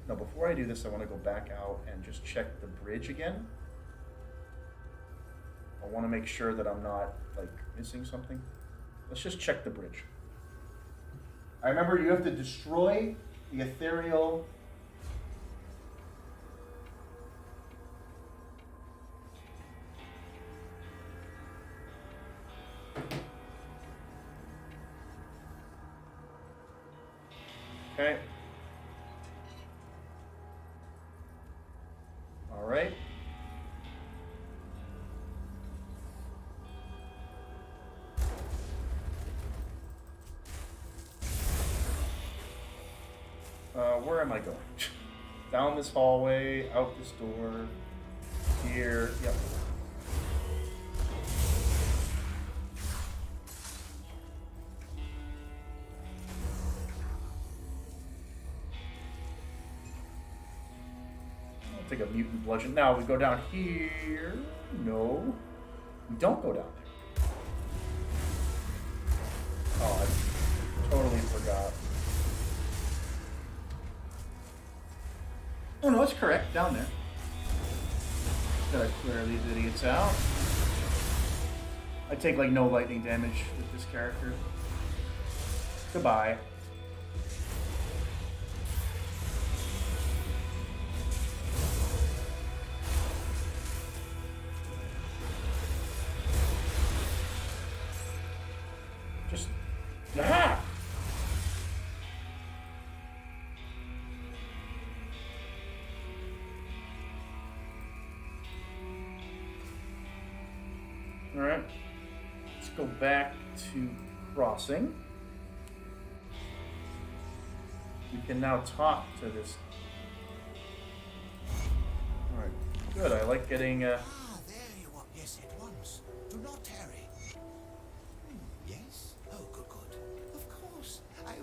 No, before I do this, I want to go back out and just check the bridge again. I want to make sure that I'm not, like, missing something. Let's just check the bridge. I remember you have to destroy the ethereal... Okay. All right. Where am I going? Down this hallway, out this door, here. Yep. I'll take a mutant bludgeon. Now we go down here. No, we don't go down there. Oh, I totally forgot. Oh no, it's correct, down there. Gotta clear these idiots out. I take like no lightning damage with this character. Goodbye. Just... Ah! Alright, let's go back to crossing. We can now talk to this. Alright, good. I like getting. There you are. Yes, at once. Do not tarry. Yes? Oh, good, good. Of course. I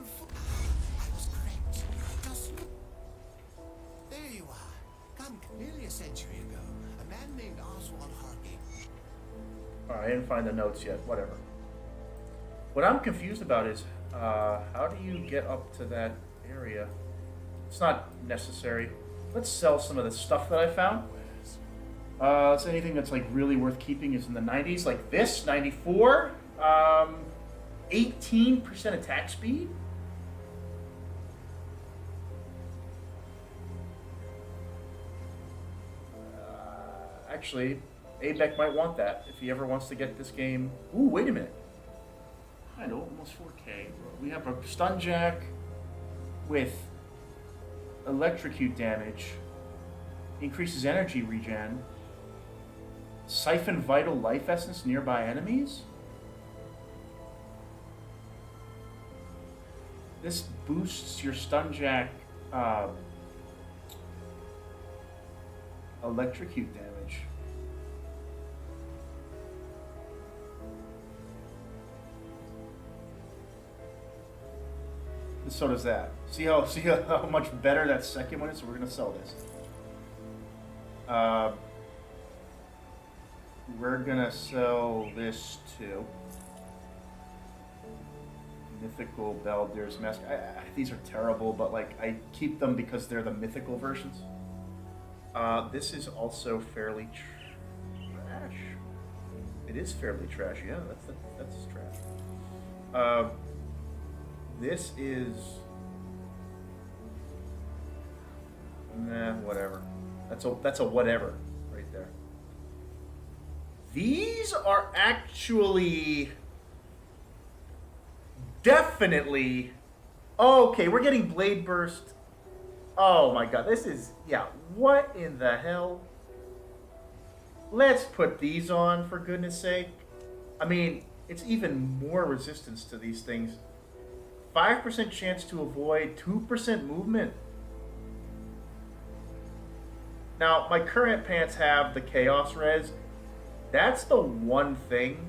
was correct. Just look. There you are. Come, nearly a century ago, a man named Oswald Hargate. I didn't find the notes yet. Whatever. What I'm confused about is how do you get up to that area? It's not necessary. Let's sell some of the stuff that I found. It's anything that's like really worth keeping is in the 90s, like this 94, 18% attack speed. Actually, Abeck might want that if he ever wants to get this game. Ooh, wait a minute. I know, almost 4K. We have a stun jack with electrocute damage, increases energy regen, siphon vital life essence nearby enemies. This boosts your stun jack electrocute damage. So does that. See how much better that second one is? So we're gonna sell this. We're gonna sell this too. Mythical Baldir's Mask. These are terrible, but like I keep them because they're the mythical versions. This is also fairly trash. It is fairly trash. Yeah, that's trash. This is... Nah, whatever. That's a whatever right there. These are actually... Definitely... Okay, we're getting Blade Burst. Oh my god, this is... Yeah, what in the hell? Let's put these on, for goodness sake. I mean, it's even more resistance to these things. 5% chance to avoid, 2% movement. Now, my current pants have the Chaos Res. That's the one thing.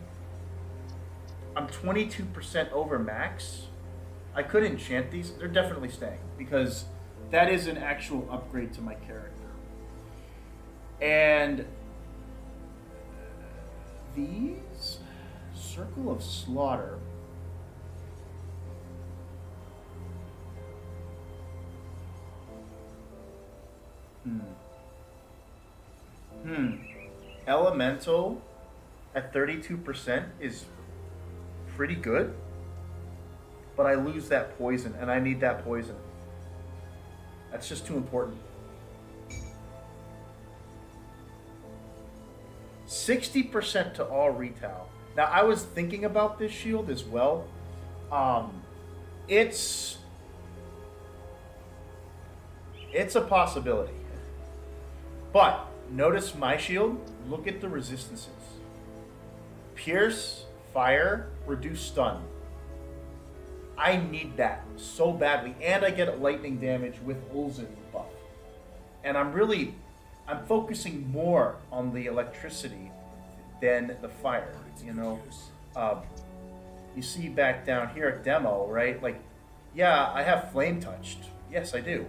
I'm 22% over max. I could enchant these. They're definitely staying because that is an actual upgrade to my character. And these Circle of Slaughter. Elemental at 32% is pretty good, but I lose that poison, and I need that poison. That's just too important. 60% to all retail. Now, I was thinking about this shield as well. It's It's a possibility. But notice my shield. Look at the resistances. Pierce, fire, reduce stun. I need that so badly. And I get lightning damage with Ulzen buff. And I'm focusing more on the electricity than the fire, you know. You see back down here at demo, right? Like, yeah, I have flame touched. Yes, I do.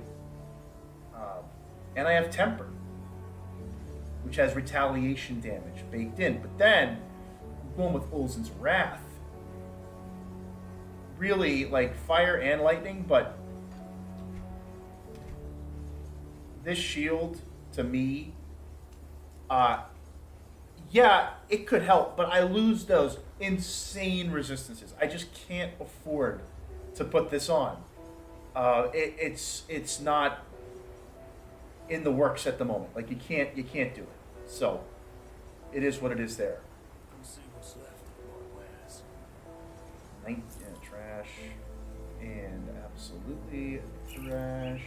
And I have temper, which has retaliation damage baked in. But then, I'm going with Ulzen's Wrath. Really, like, fire and lightning, but this shield, to me, yeah, it could help, but I lose those insane resistances. I just can't afford to put this on. It's not in the works at the moment. Like, you can't do it. So it is what it is there. Let's see what's left of Lord Wes. 19 trash and absolutely trash.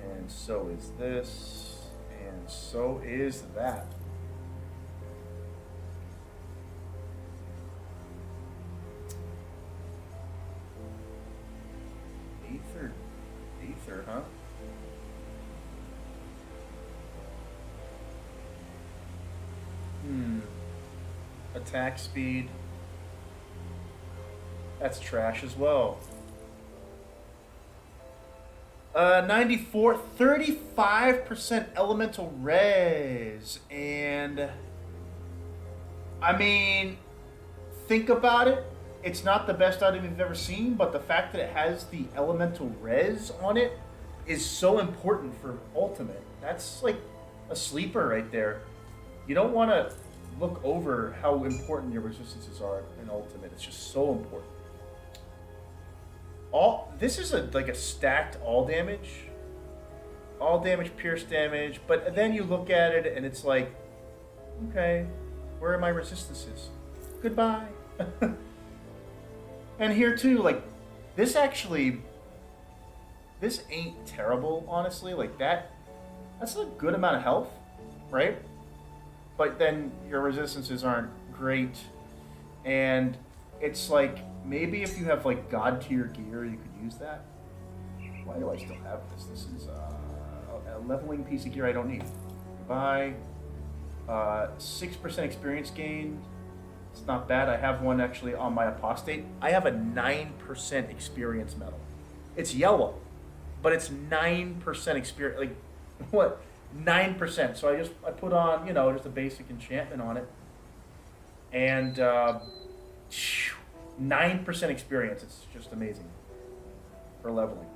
And so is this, and so is that. Ether, huh? Attack speed. That's trash as well. 94, 35% elemental res. And I mean, think about it. It's not the best item you've ever seen, but the fact that it has the elemental res on it is so important for ultimate. That's like a sleeper right there. You don't want to look over how important your resistances are in ultimate. It's just so important. This is like a stacked all damage, pierce damage, but then you look at it and it's like, okay, where are my resistances? Goodbye. And here too, like, this ain't terrible, honestly. Like, that's a good amount of health, right? But then your resistances aren't great, and it's like, maybe if you have like god tier gear, you could use that. Why do I still have this? This is a leveling piece of gear I don't need. Buy 6% experience gain. It's not bad. I have one actually on my apostate. I have a 9% experience medal. It's yellow, but it's 9% experience. Like, what? 9%. So I put on, you know, just a basic enchantment on it, and 9% experience. It's just amazing for leveling.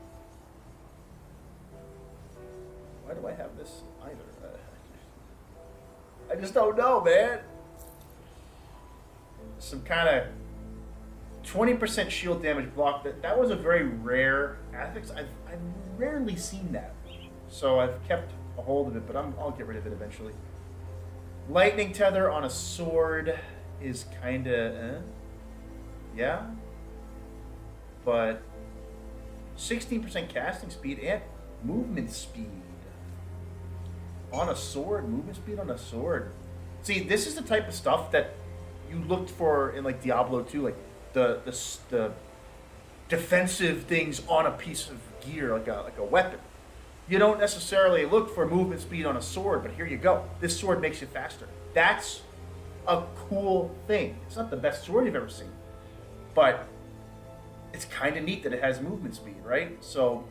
Why do I have this either? I just don't know, man. Some kind of 20% shield damage block. That was a very rare affix. I've rarely seen that, so I've kept a hold of it, but I'll get rid of it eventually. Lightning tether on a sword is kind of yeah, but 16% casting speed and movement speed on a sword. Movement speed on a sword. See, this is the type of stuff that you looked for in like Diablo 2, like the defensive things on a piece of gear, like a weapon. You don't necessarily look for movement speed on a sword, but here you go. This sword makes you faster. That's a cool thing. It's not the best sword you've ever seen, but it's kind of neat that it has movement speed, right? So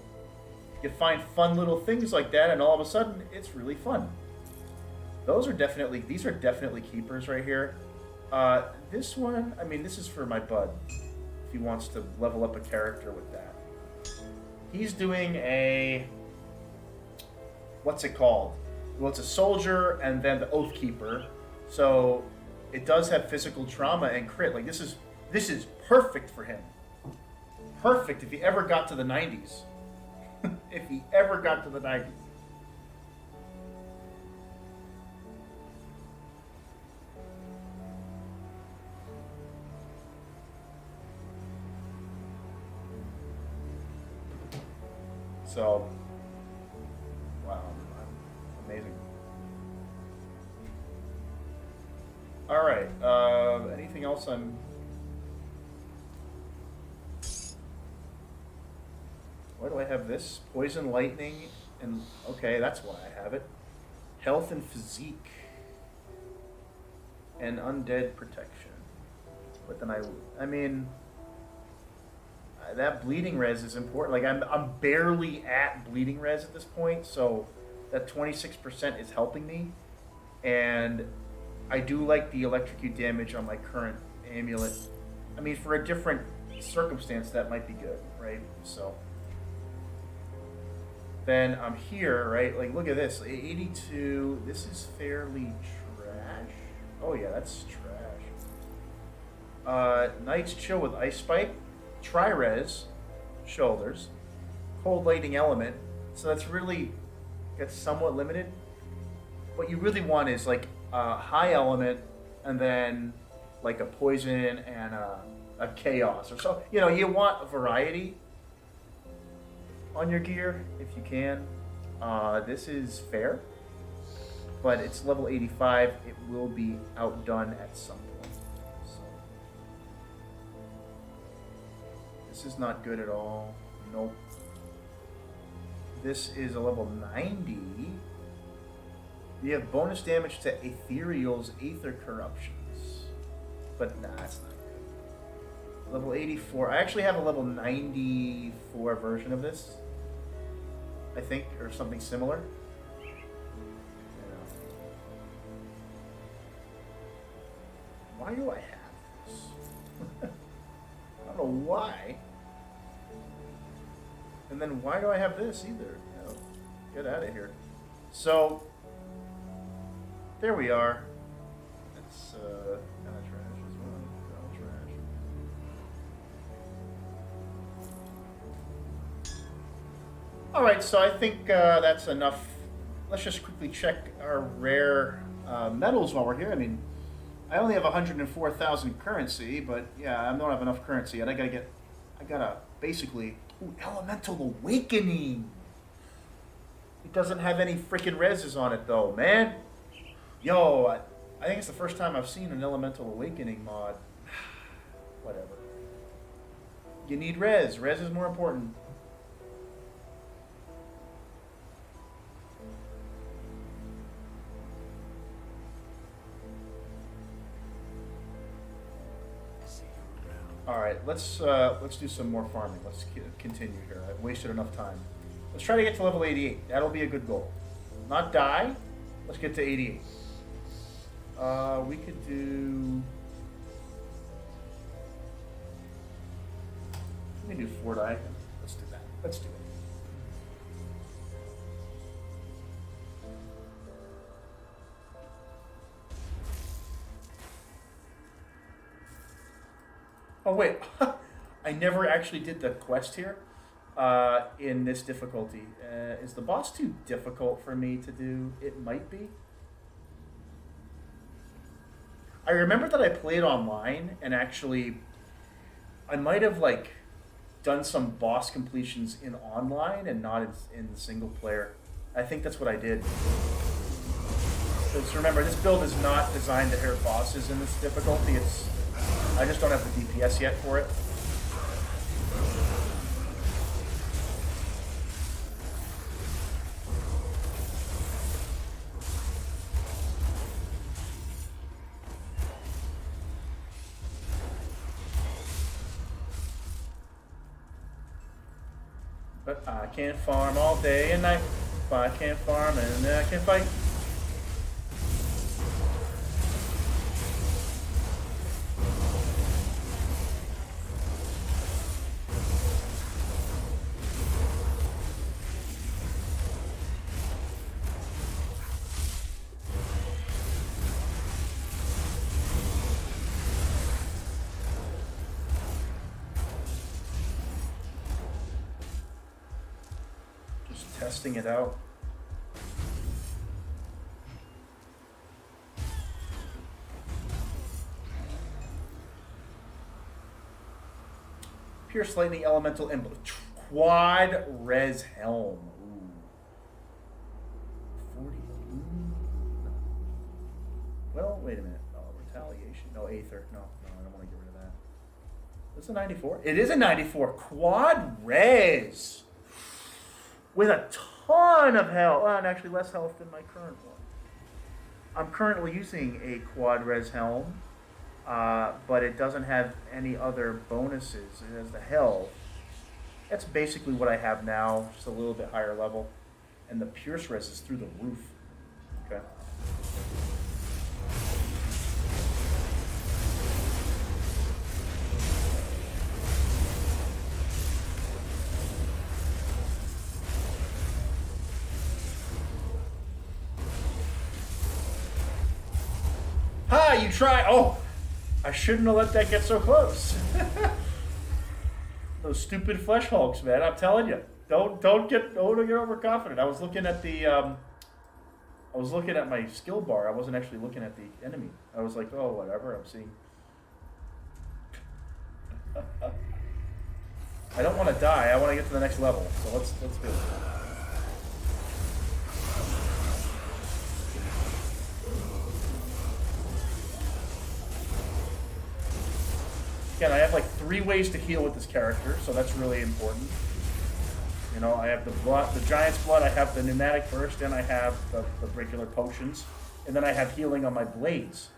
you find fun little things like that, and all of a sudden, it's really fun. These are definitely keepers right here. This one, I mean, this is for my bud, if he wants to level up a character with that. He's doing a, what's it called? Well, it's a soldier and then the Oath Keeper. So it does have physical trauma and crit. Like, this is perfect for him. Perfect if he ever got to the 90s. If he ever got to the 90s. So Amazing. All right. Anything else? Why do I have this? Poison, lightning, and okay, that's why I have it. Health and physique, and undead protection. But then I mean, that bleeding res is important. Like I'm barely at bleeding res at this point, so that 26% is helping me, and I do like the electrocute damage on my current amulet. I mean, for a different circumstance, that might be good, right? So then I'm here, right? Like, look at this, 82. This is fairly trash. Oh yeah, that's trash. Knight's Chill with Ice Spike, Tri-Res, Shoulders, Cold Lightning Element. So that's really, that's somewhat limited. What you really want is like a high element, and then like a poison and a chaos or so. You know, you want a variety on your gear if you can. This is fair, but it's level 85. It will be outdone at some point. So this is not good at all. Nope. This is a level 90. You have bonus damage to Ethereal's Aether Corruptions. But nah, it's not good. Level 84. I actually have a level 94 version of this, I think, or something similar. Yeah. Why do I have this? I don't know why. And then why do I have this either? No. Get out of here. So, there we are. It's kind of trash as well. Trash. Alright, so I think that's enough. Let's just quickly check our rare metals while we're here. I mean, I only have 104,000 currency, but yeah, I don't have enough currency yet. I gotta basically, ooh, Elemental Awakening. It doesn't have any freaking reses on it though, man. Yo, I think it's the first time I've seen an Elemental Awakening mod. Whatever. You need res. Res is more important. All right, let's do some more farming. Let's continue here. I've wasted enough time. Let's try to get to level 88. That'll be a good goal. Not die. Let's get to 88. We could do. Let me do 4 die. Let's do that. Let's do it. Oh wait, I never actually did the quest here in this difficulty. Is the boss too difficult for me to do? It might be. I remember that I played online and actually I might have like done some boss completions in online and not in the single player. I think that's what I did. Because remember, this build is not designed to hurt bosses in this difficulty. I just don't have the DPS yet for it. But I can't farm all day and night. If I can't farm and then I can fight. Testing it out. Pierce Lightning Elemental Emblem. Quad Res Helm. Ooh. wait a minute. No, retaliation. No, Aether. No, I don't want to get rid of that. Is it a 94? It is a 94. Quad res. With a ton of health. And actually less health than my current one. I'm currently using a quad res helm. But it doesn't have any other bonuses. It has the health. That's basically what I have now. Just a little bit higher level. And the pierce res is through the roof. Okay. Ha! You try. Oh! I shouldn't have let that get so close. Those stupid flesh hulks, man. I'm telling you. Don't get overconfident. I was looking at my skill bar. I wasn't actually looking at the enemy. I was like, oh, whatever. I'm seeing. I don't want to die. I want to get to the next level. So let's do it. Again, I have like 3 ways to heal with this character, so that's really important. You know, I have the Giant's Blood, I have the Pneumatic Burst, and I have the regular potions. And then I have healing on my blades.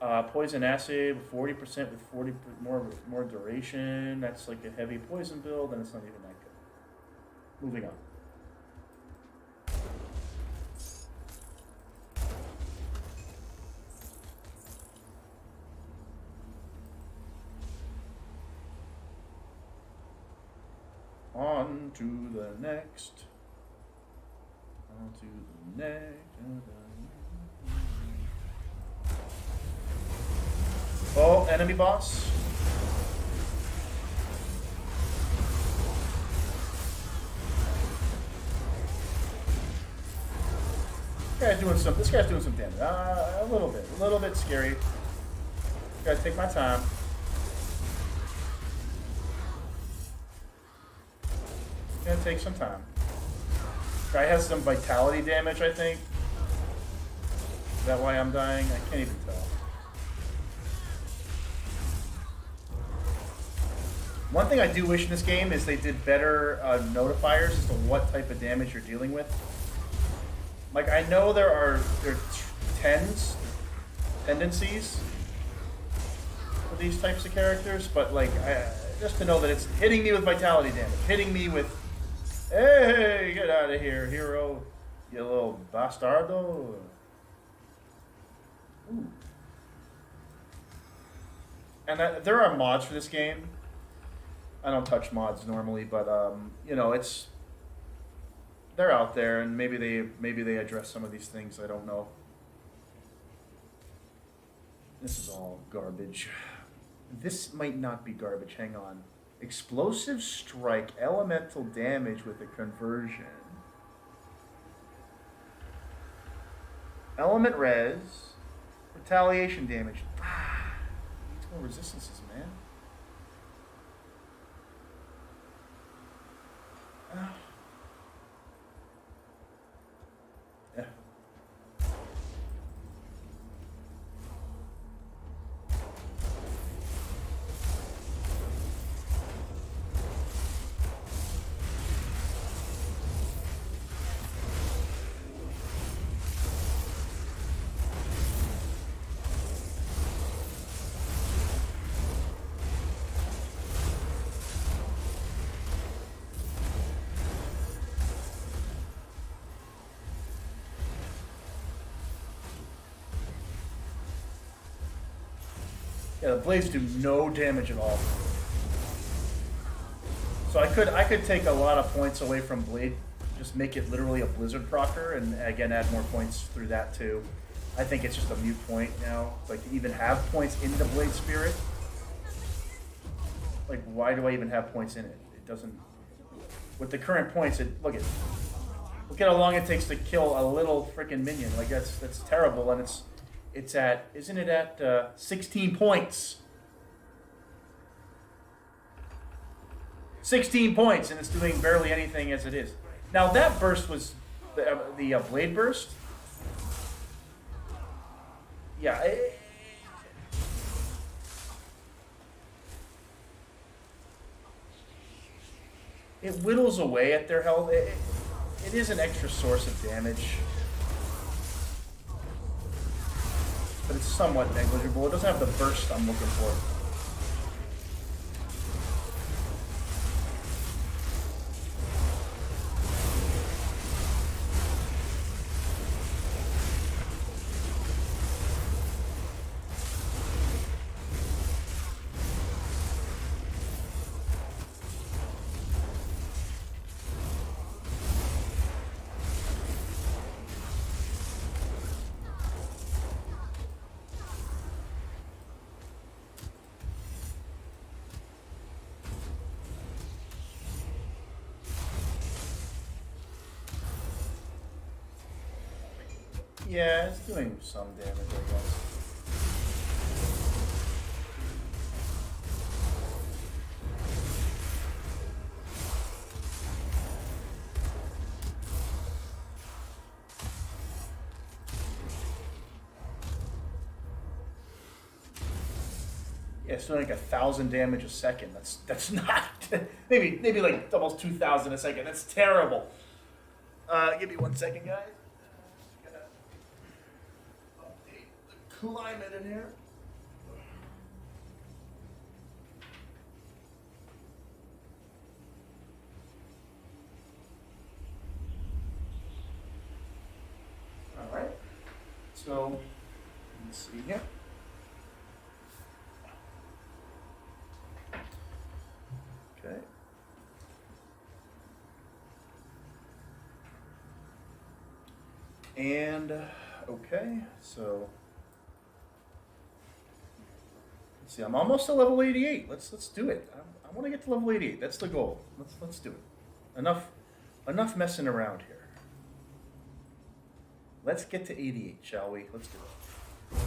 Poison Acid, 40% with 40 more duration. That's like a heavy poison build, and it's not even that good. Moving on. On to the next. On to the next. Oh, enemy boss. This guy's doing some damage. A little bit scary. Gotta take my time. Gonna take some time. Guy has some vitality damage, I think. Is that why I'm dying? I can't even tell. One thing I do wish in this game is they did better notifiers as to what type of damage you're dealing with. Like, I know there are tendencies for these types of characters, but like, just to know that it's hitting me with vitality damage, hitting me with, hey, get out of here, hero, you little bastardo. Ooh. And there are mods for this game. I don't touch mods normally, but you know, they're out there, and maybe they address some of these things. I don't know. This is all garbage. This might not be garbage. Hang on. Explosive strike, elemental damage with a conversion. Element res, retaliation damage. Needs more resistances, man. Yeah. Yeah, the blades do no damage at all. So I could take a lot of points away from blade, just make it literally a blizzard procer, and again add more points through that too. I think it's just a moot point now. Like, to even have points in the blade spirit. Like, why do I even have points in it? It doesn't. With the current points, look at how long it takes to kill a little freaking minion. Like, that's terrible, and it's at, isn't it at 16 points? 16 points, and it's doing barely anything as it is. Now, that burst was the blade burst. yeah, it whittles away at their health. It is an extra source of damage, but it's somewhat negligible. It doesn't have the burst I'm looking for. Yeah, it's doing some damage, I guess. Yeah, it's doing like 1,000 damage a second. That's not maybe like almost 2,000 a second. That's terrible. Give me 1 second, guys. Gotta update the climate in here. All right. So let's see here. Okay. And okay, so let's see. I'm almost to level 88. Let's do it. I want to get to level 88. That's the goal. Let's do it. Enough messing around here. Let's get to 88, shall we? Let's do it.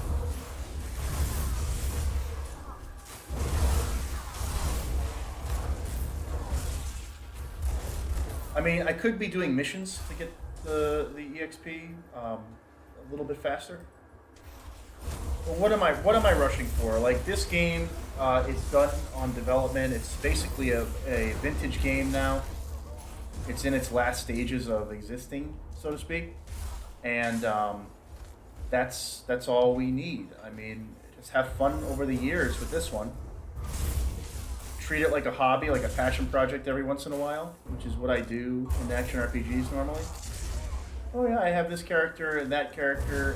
I mean, I could be doing missions to get the EXP a little bit faster. Well, what am I rushing for? Like, this game is done on development. It's basically a vintage game now. It's in its last stages of existing, so to speak, and that's all we need. I mean, just have fun over the years with this one. Treat it like a hobby, like a passion project every once in a while, which is what I do in action RPGs normally. Oh yeah, I have this character and that character,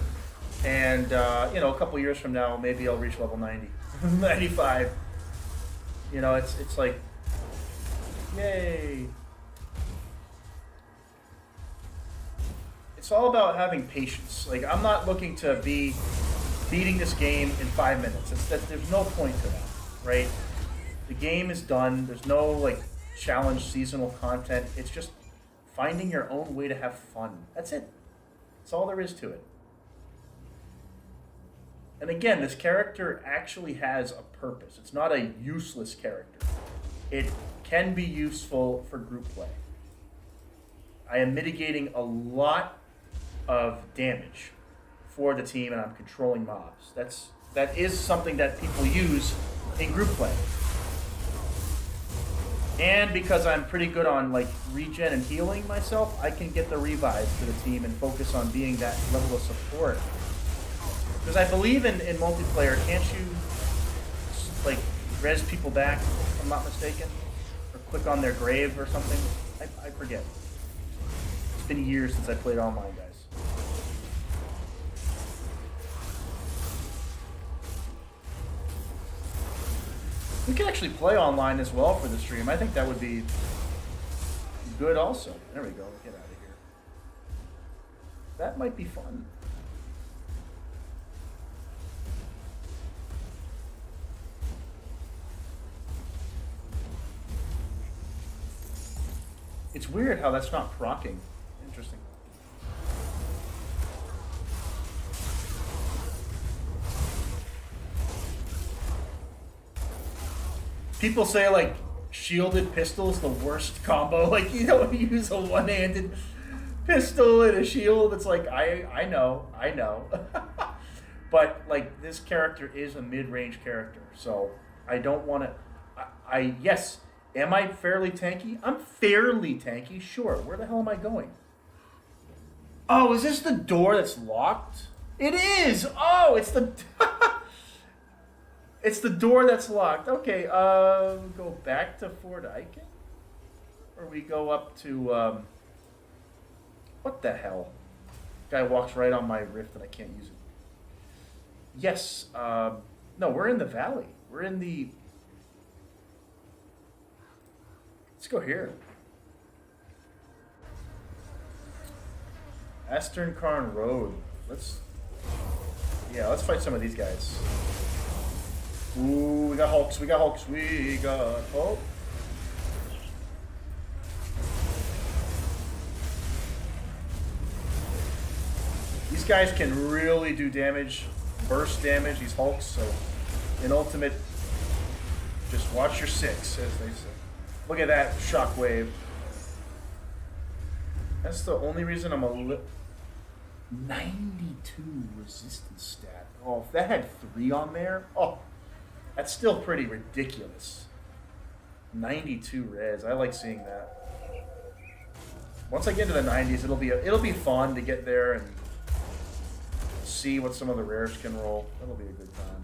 and a couple years from now, maybe I'll reach level 90, 95. It's like, yay. It's all about having patience. Like, I'm not looking to be beating this game in 5 minutes. There's no point to that, right? The game is done. There's no like challenge seasonal content. It's just finding your own way to have fun. That's it. That's all there is to it. And again, this character actually has a purpose. It's not a useless character. It can be useful for group play. I am mitigating a lot of damage for the team, and I'm controlling mobs. That is something that people use in group play. And because I'm pretty good on like regen and healing myself, I can get the revives to the team and focus on being that level of support. Because I believe in multiplayer, can't you like res people back, if I'm not mistaken? Or click on their grave or something? I forget. It's been years since I played online, guys. We can actually play online as well for the stream. I think that would be good also. There we go. Get out of here. That might be fun. It's weird how that's not proccing. Interesting. People say like shielded pistol's the worst combo. Like, you don't use a one-handed pistol and a shield. It's like I know. But like this character is a mid-range character, so I don't want to. Yes, am I fairly tanky? I'm fairly tanky, sure. Where the hell am I going? Oh, is this the door that's locked? It is. Oh, it's the. It's the door that's locked. Okay, go back to Fort Eichen, or we go up to what the hell? Guy walks right on my rift and I can't use it. Yes. No, we're in the valley. We're in the. Let's go here. Astern Karn Road. Let's fight some of these guys. Ooh, we got Hulks. We got Hulks. We got Hulk. These guys can really do damage, burst damage, these Hulks, so in Ultimate, just watch your six, as they say. Look at that shockwave. That's the only reason I'm a little... 92 resistance stat. Oh, if that had 3 on there, oh, that's still pretty ridiculous. 92 res, I like seeing that. Once I get into the 90s, it'll be fun to get there and see what some of the rares can roll. That'll be a good time.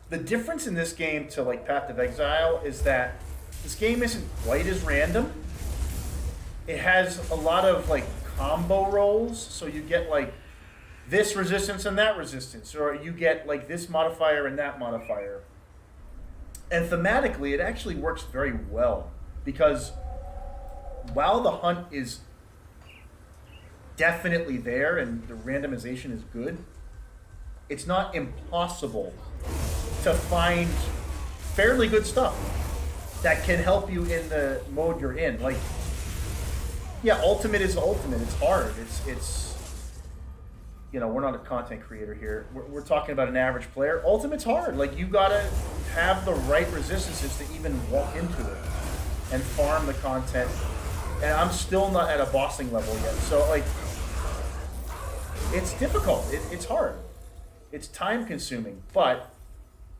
The difference in this game to like Path of Exile is that this game isn't quite as random. It has a lot of like combo rolls, so you get like this resistance and that resistance, or you get like this modifier and that modifier. And thematically, it actually works very well because while the hunt is definitely there and the randomization is good, it's not impossible to find fairly good stuff that can help you in the mode you're in. Like, yeah, Ultimate is Ultimate. It's hard. It's you know, we're not a content creator here. We're talking about an average player. Ultimate's hard. Like, you gotta have the right resistances to even walk into it and farm the content. And I'm still not at a bossing level yet. So, like, it's difficult. It's hard. It's time consuming, but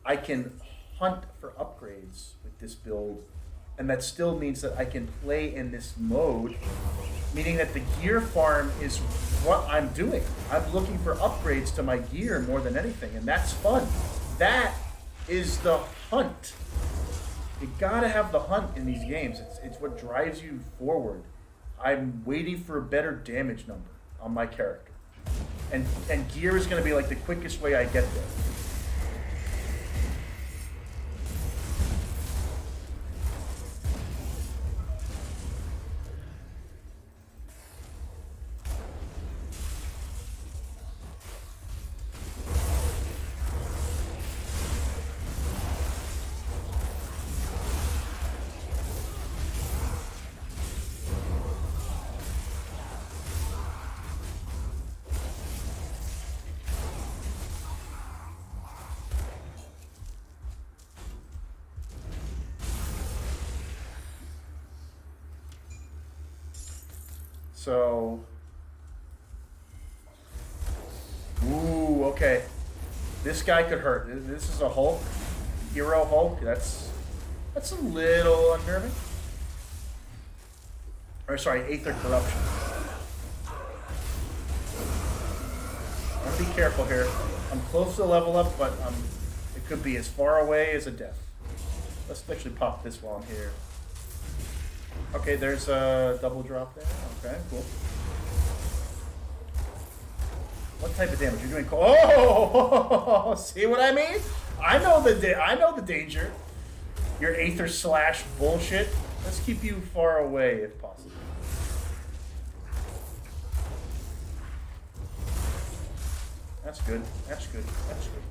I can hunt for upgrades with this build, and that still means that I can play in this mode, meaning that the gear farm is what I'm doing. I'm looking for upgrades to my gear more than anything, and that's fun. That is the hunt. You gotta have the hunt in these games. It's what drives you forward. I'm waiting for a better damage number on my character. And gear is gonna be like the quickest way I get there. So, ooh, okay. This guy could hurt. This is a Hulk, hero Hulk. That's a little unnerving. Or sorry, Aether Corruption. I'll be careful here. I'm close to level up, but it could be as far away as a death. Let's actually pop this while I'm here. Okay, there's a double drop there. Okay, cool. What type of damage? You're doing? Oh, see what I mean? I know the danger. Your Aether Slash bullshit. Let's keep you far away if possible. That's good. That's good. That's good.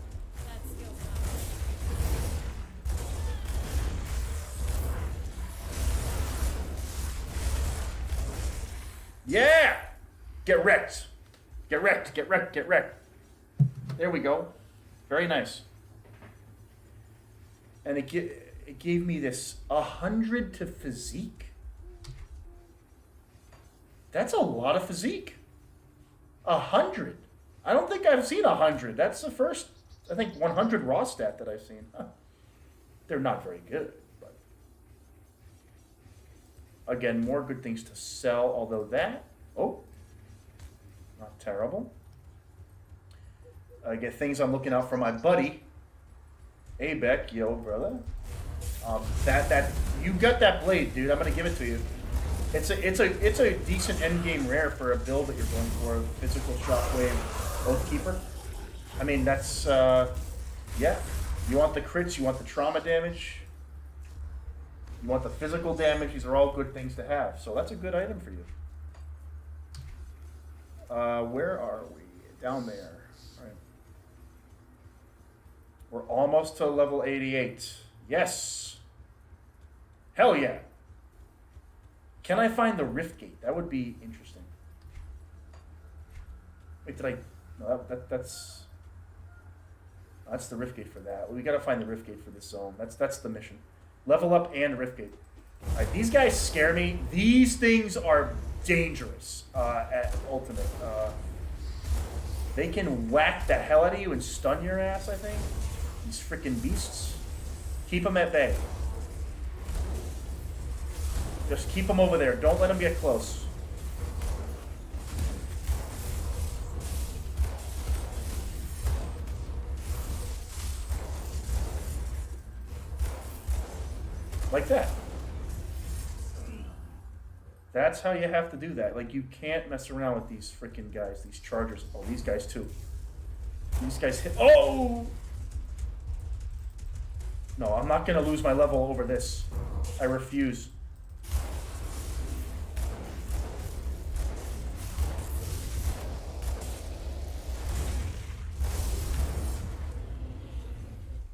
Yeah! Get wrecked. Get wrecked. Get wrecked. Get wrecked. There we go. Very nice. And it gave me this 100 to physique. That's a lot of physique. 100. I don't think I've seen 100. That's the first, I think, 100 raw stat that I've seen. Huh. They're not very good, but again, more good things to sell. Although that, not terrible. I get things I'm looking out for my buddy, Abeck, yo brother. That you got that blade, dude. I'm gonna give it to you. It's a decent end game rare for a build that you're going for. Physical shockwave, Oathkeeper. I mean, that's yeah. You want the crits, you want the trauma damage, you want the physical damage. These are all good things to have. So that's a good item for you. Where are we? Down there. All right. We're almost to level 88. Yes. Hell yeah. Can I find the Rift Gate? That would be interesting. Wait, did I? No, that's the Rift Gate for that. We gotta find the Rift Gate for this zone. That's the mission. Level up and Rift Gate. All right, these guys scare me. These things are dangerous at Ultimate. They can whack the hell out of you and stun your ass, I think. These freaking beasts. Keep them at bay. Just keep them over there. Don't let them get close. Like that. That's how you have to do that. Like, you can't mess around with these freaking guys, these chargers. Oh, these guys too. These guys hit. Oh! No, I'm not going to lose my level over this. I refuse.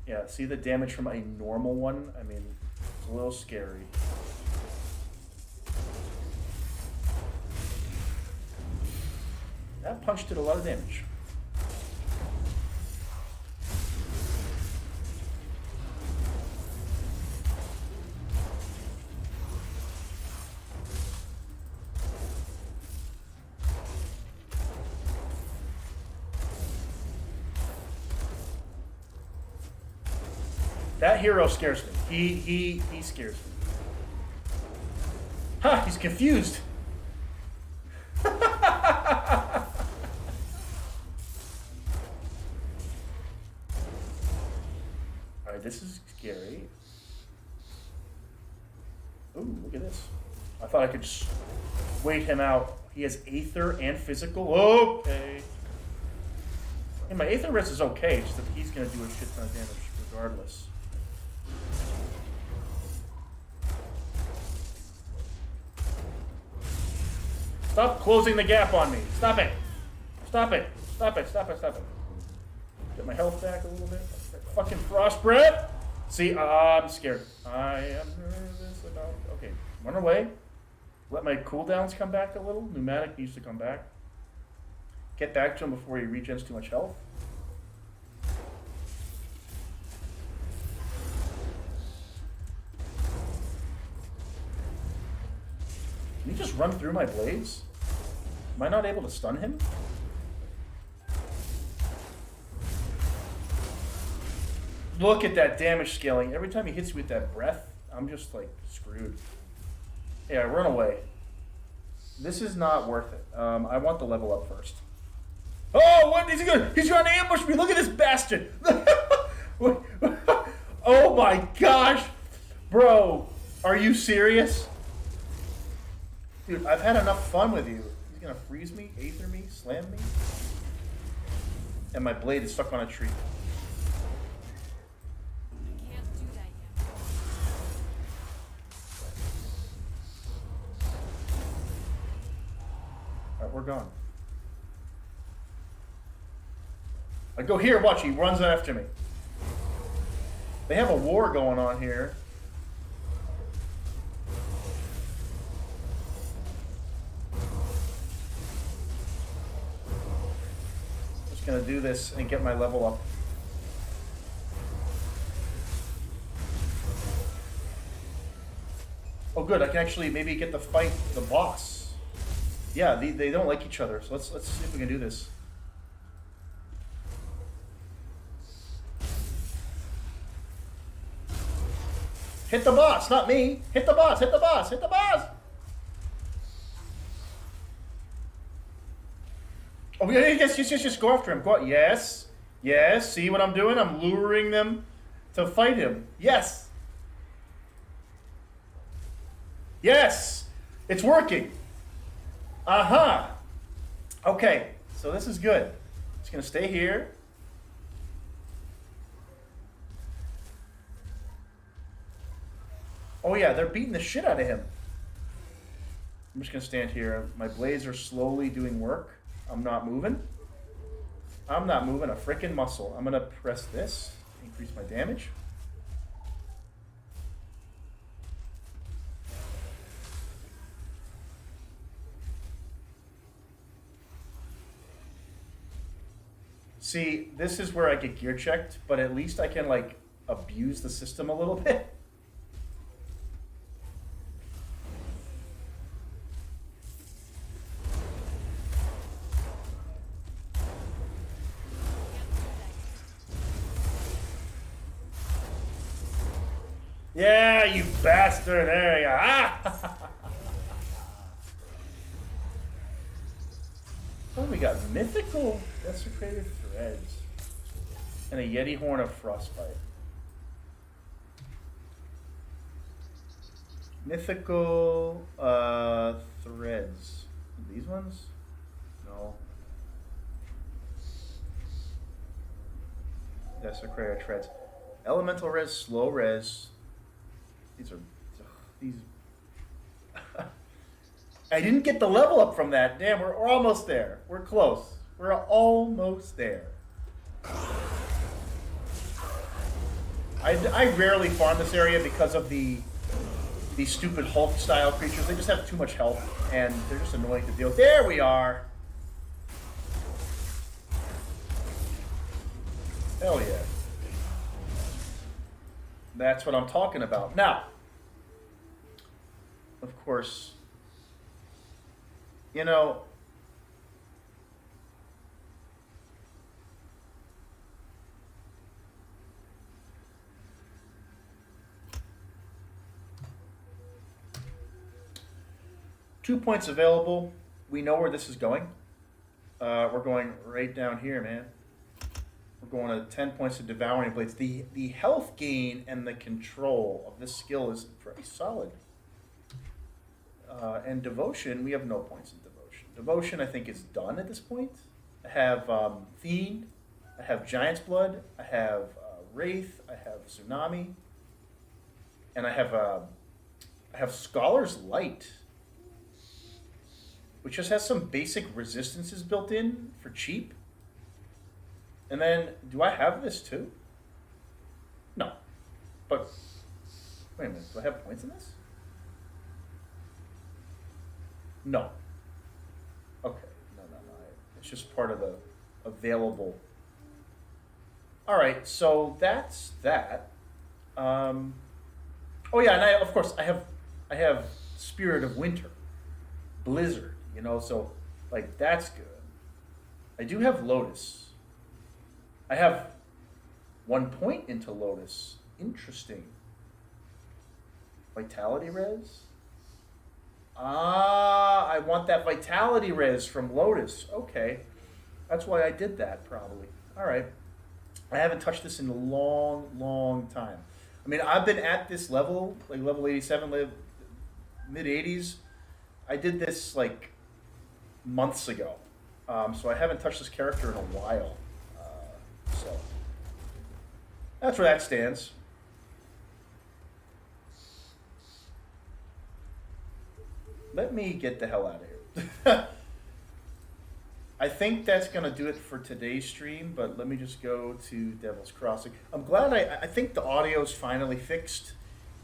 Yeah, see the damage from a normal one? I mean, it's a little scary. That punch did a lot of damage. That hero scares me. He scares me. Ha! He's confused. Alright, this is scary. Ooh, look at this. I thought I could just wait him out. He has Aether and Physical. Okay. And my Aether res is okay, just that he's going to do a shit ton of damage regardless. Stop closing the gap on me. Stop it. Stop it. Stop it. Stop it. Stop it. Get my health back a little bit. That fucking frost breath. See, I'm scared. I am nervous about... Okay, run away. Let my cooldowns come back a little. Pneumatic needs to come back. Get back to him before he regens too much health. Can you just run through my blades? Am I not able to stun him? Look at that damage scaling. Every time he hits me with that breath, I'm just like screwed. Yeah, run away. This is not worth it. I want the level up first. Oh, what is he going? He's trying to ambush me. Look at this bastard. Oh my gosh. Bro, are you serious? Dude, I've had enough fun with you. He's gonna freeze me, aether me, slam me. And my blade is stuck on a tree. I can't do that yet. Alright, we're gone. I go here, watch, he runs after me. They have a war going on here. Just gonna do this and get my level up. Oh good, I can actually maybe get the fight the boss. Yeah, they don't like each other. So let's see if we can do this. Hit the boss, not me. Hit the boss, hit the boss, hit the boss. Oh, yeah, yes, go after him. Go, yes, yes. See what I'm doing? I'm luring them to fight him. Yes. Yes, it's working. Uh-huh. Okay, so this is good. It's gonna stay here. Oh yeah, they're beating the shit out of him. I'm just gonna stand here. My blades are slowly doing work. I'm not moving. I'm not moving a freaking muscle. I'm gonna press this, increase my damage. See, this is where I get gear checked, but at least I can like abuse the system a little bit. Yeah, you bastard! There you go. Ah! Oh, we got mythical desecrated threads and a Yeti horn of frostbite. Mythical threads. These ones? No. Desecrated threads. Elemental res, slow res. These. I didn't get the level up from that. Damn, we're almost there. We're close. We're almost there. I rarely farm this area because of these stupid Hulk style creatures. They just have too much health and they're just annoying to deal with. There we are. Hell yeah. That's what I'm talking about. Now, of course, you know, two points available. We know where this is going. We're going right down here, man. We're going to 10 points of Devouring Blades. The health gain and the control of this skill is pretty solid. And Devotion, we have no points in Devotion. Devotion, I think, is done at this point. I have Fiend. I have Giant's Blood. I have Wraith. I have Tsunami. And I have Scholar's Light, which just has some basic resistances built in for cheap. And then, do I have this too? No. But, wait a minute, do I have points in this? No. Okay, no. It's just part of the available. Alright, so that's that. Oh yeah, and of course, I have Spirit of Winter. Blizzard, you know, so, like, that's good. I do have Lotus. I have 1 point into Lotus. Interesting. Vitality res? Ah, I want that Vitality res from Lotus. Okay. That's why I did that, probably. All right. I haven't touched this in a long time. I mean, I've been at this level, like level 87, mid-80s. I did this, like, months ago. So I haven't touched this character in a while. So that's where that stands. Let me get the hell out of here. I think that's going to do it for today's stream, but let me just go to Devil's Crossing. I'm glad I think the audio's finally fixed,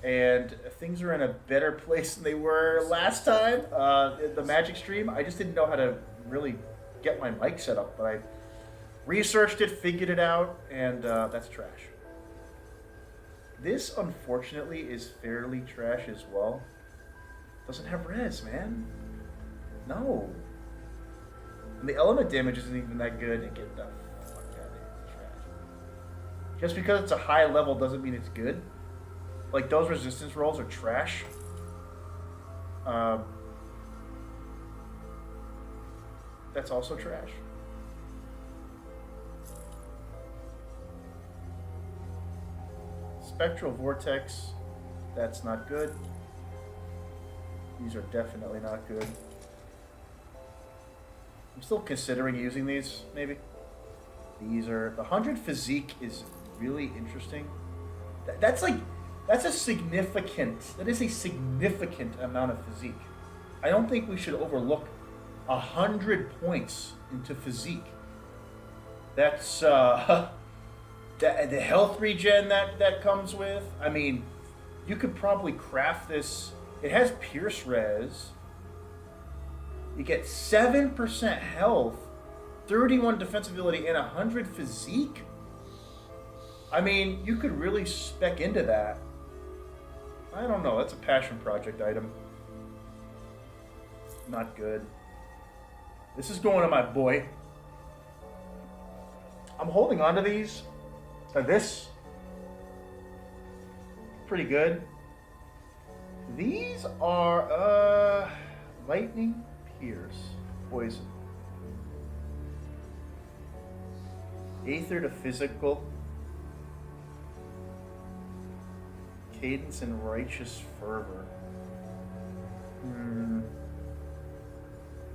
and things are in a better place than they were last time. The Magic stream, I just didn't know how to really get my mic set up, but I researched it, figured it out, and that's trash. This, unfortunately, is fairly trash as well. Doesn't have res, man. No. And the element damage isn't even that good. And get the fuck out of here. It's trash. Just because it's a high level doesn't mean it's good. Like, those resistance rolls are trash. That's also trash. Spectral Vortex, that's not good. These are definitely not good. I'm still considering using these, maybe. These are... The 100 Physique is really interesting. That's a significant... That is a significant amount of Physique. I don't think we should overlook 100 points into Physique. That's, the health regen that comes with. I mean, you could probably craft this. It has Pierce Res. You get 7% health, 31 defensibility, and 100 Physique. I mean, you could really spec into that. I don't know. That's a passion project item. Not good. This is going to my boy. I'm holding on to these. This, pretty good. These are, Lightning Pierce, Poison. Aether to Physical. Cadence and Righteous Fervor.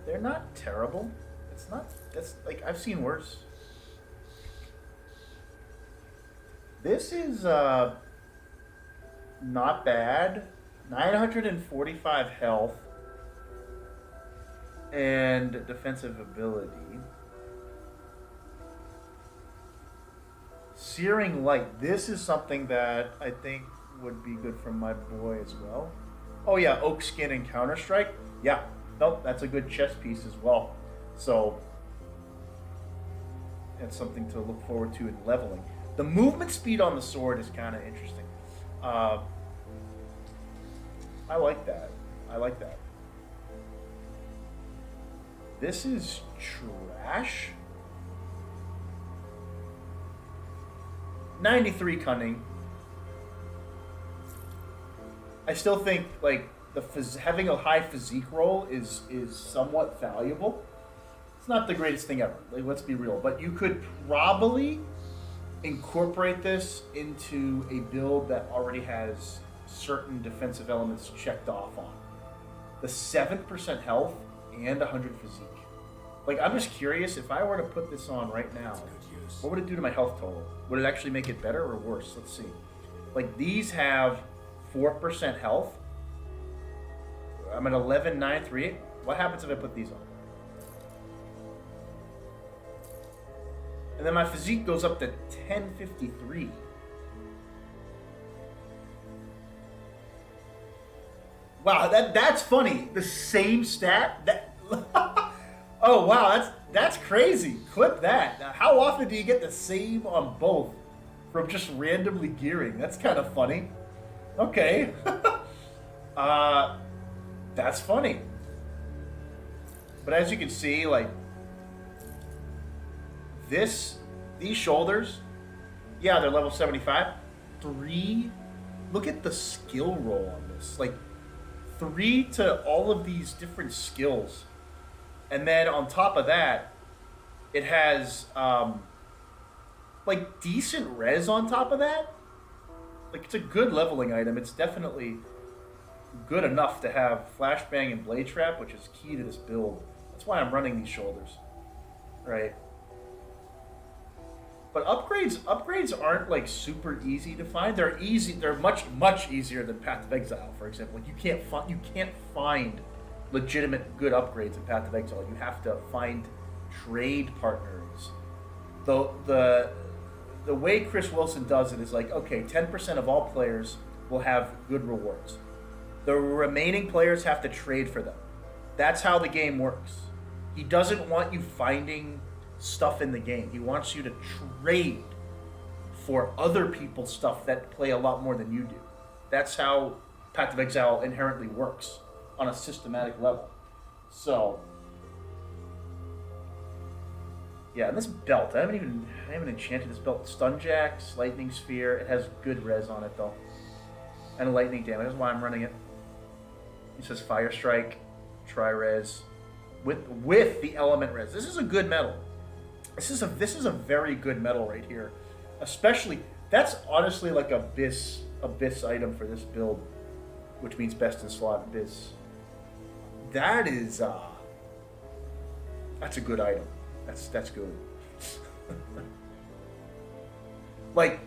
They're not terrible. That's like, I've seen worse. This is not bad. 945 health and defensive ability. Searing Light. This is something that I think would be good for my boy as well. Oh yeah, Oak Skin and Counter Strike. Yeah, nope, that's a good chess piece as well. So that's something to look forward to in leveling. The movement speed on the sword is kind of interesting. I like that. I like that. This is trash. 93 Cunning. I still think like having a high physique roll is somewhat valuable. It's not the greatest thing ever. Like, let's be real, but you could probably incorporate this into a build that already has certain defensive elements checked off on. The 7% health and 100 physique. Like, I'm just curious, if I were to put this on right now, what would it do to my health total? Would it actually make it better or worse? Let's see. Like, these have 4% health. I'm at 11,938. What happens if I put these on? And then my physique goes up to 1053. Wow, that's funny. The same stat? That oh wow, that's crazy. Clip that. Now, how often do you get the same on both from just randomly gearing? That's kind of funny. Okay. That's funny. But as you can see, like, these shoulders, yeah, they're level 75. Look at the skill roll on this. Like, 3 to all of these different skills. And then on top of that, it has, like, decent res on top of that. Like, it's a good leveling item. It's definitely good enough to have Flashbang and Blade Trap, which is key to this build. That's why I'm running these shoulders, right? But upgrades aren't like super easy to find. They're easy. They're much easier than Path of Exile, for example. Like, you can't find legitimate good upgrades in Path of Exile. You have to find trade partners. The way Chris Wilson does it is like, okay, 10% of all players will have good rewards. The remaining players have to trade for them. That's how the game works. He doesn't want you finding stuff in the game. He wants you to trade for other people's stuff that play a lot more than you do. That's how Path of Exile inherently works on a systematic level. So, yeah, and this belt, I haven't enchanted this belt. Stun Jacks, Lightning Sphere. It has good res on it though, and lightning damage. That's why I'm running it. It says Fire Strike, Tri-Res, with the element res. This is a good metal. This is a very good metal right here. Especially, that's honestly like a Abyss item for this build, which means best in slot Abyss. That is that's a good item. That's good. Like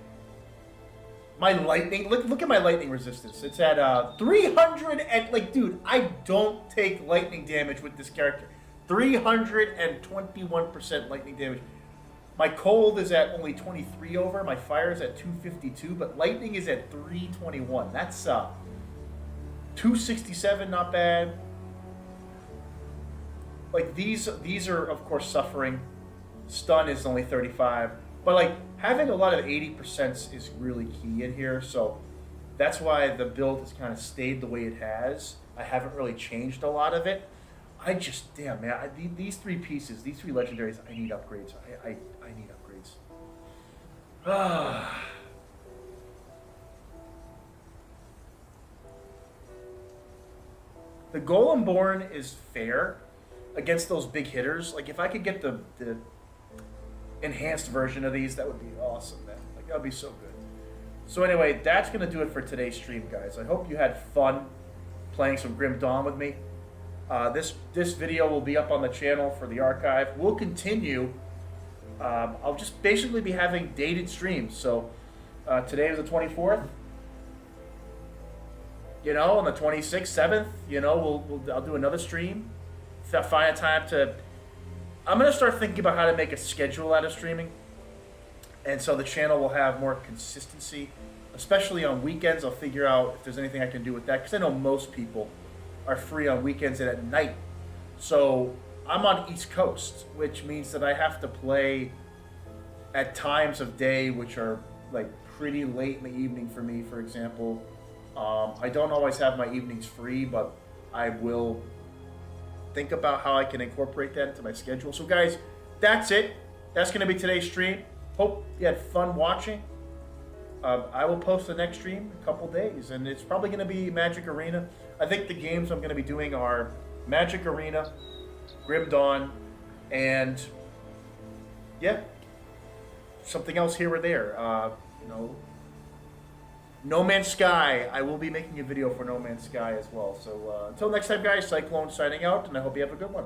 my lightning, look at my lightning resistance. It's at 300 and like, dude, I don't take lightning damage with this character. 321% lightning damage. My cold is at only 23 over. My fire is at 252, but lightning is at 321. That's 267, not bad. Like these are of course suffering. Stun is only 35, but like having a lot of 80% is really key in here. So that's why the build has kind of stayed the way it has. I haven't really changed a lot of it. I just, damn man, these three pieces, these three legendaries, I need upgrades. I need upgrades. The Golemborn is fair against those big hitters. Like if I could get the enhanced version of these, that would be awesome, man. Like that would be so good. So anyway, that's gonna do it for today's stream, guys. I hope you had fun playing some Grim Dawn with me. This video will be up on the channel for the archive. We'll continue. I'll just basically be having dated streams. So today is the 24th. You know, on the 26th, 7th, you know, I'll do another stream. If I find a time to, I'm gonna start thinking about how to make a schedule out of streaming, and so the channel will have more consistency, especially on weekends. I'll figure out if there's anything I can do with that, because I know most people are free on weekends and at night. So I'm on East Coast, which means that I have to play at times of day which are like pretty late in the evening for me, for example. I don't always have my evenings free, but I will think about how I can incorporate that into my schedule. So guys, that's it. That's going to be today's stream. Hope you had fun watching. I will post the next stream in a couple days, and it's probably going to be Magic Arena. I think the games I'm going to be doing are Magic Arena, Grim Dawn, and yeah, something else here or there. You know, No Man's Sky. I will be making a video for No Man's Sky as well. So until next time, guys, Cyclone signing out, and I hope you have a good one.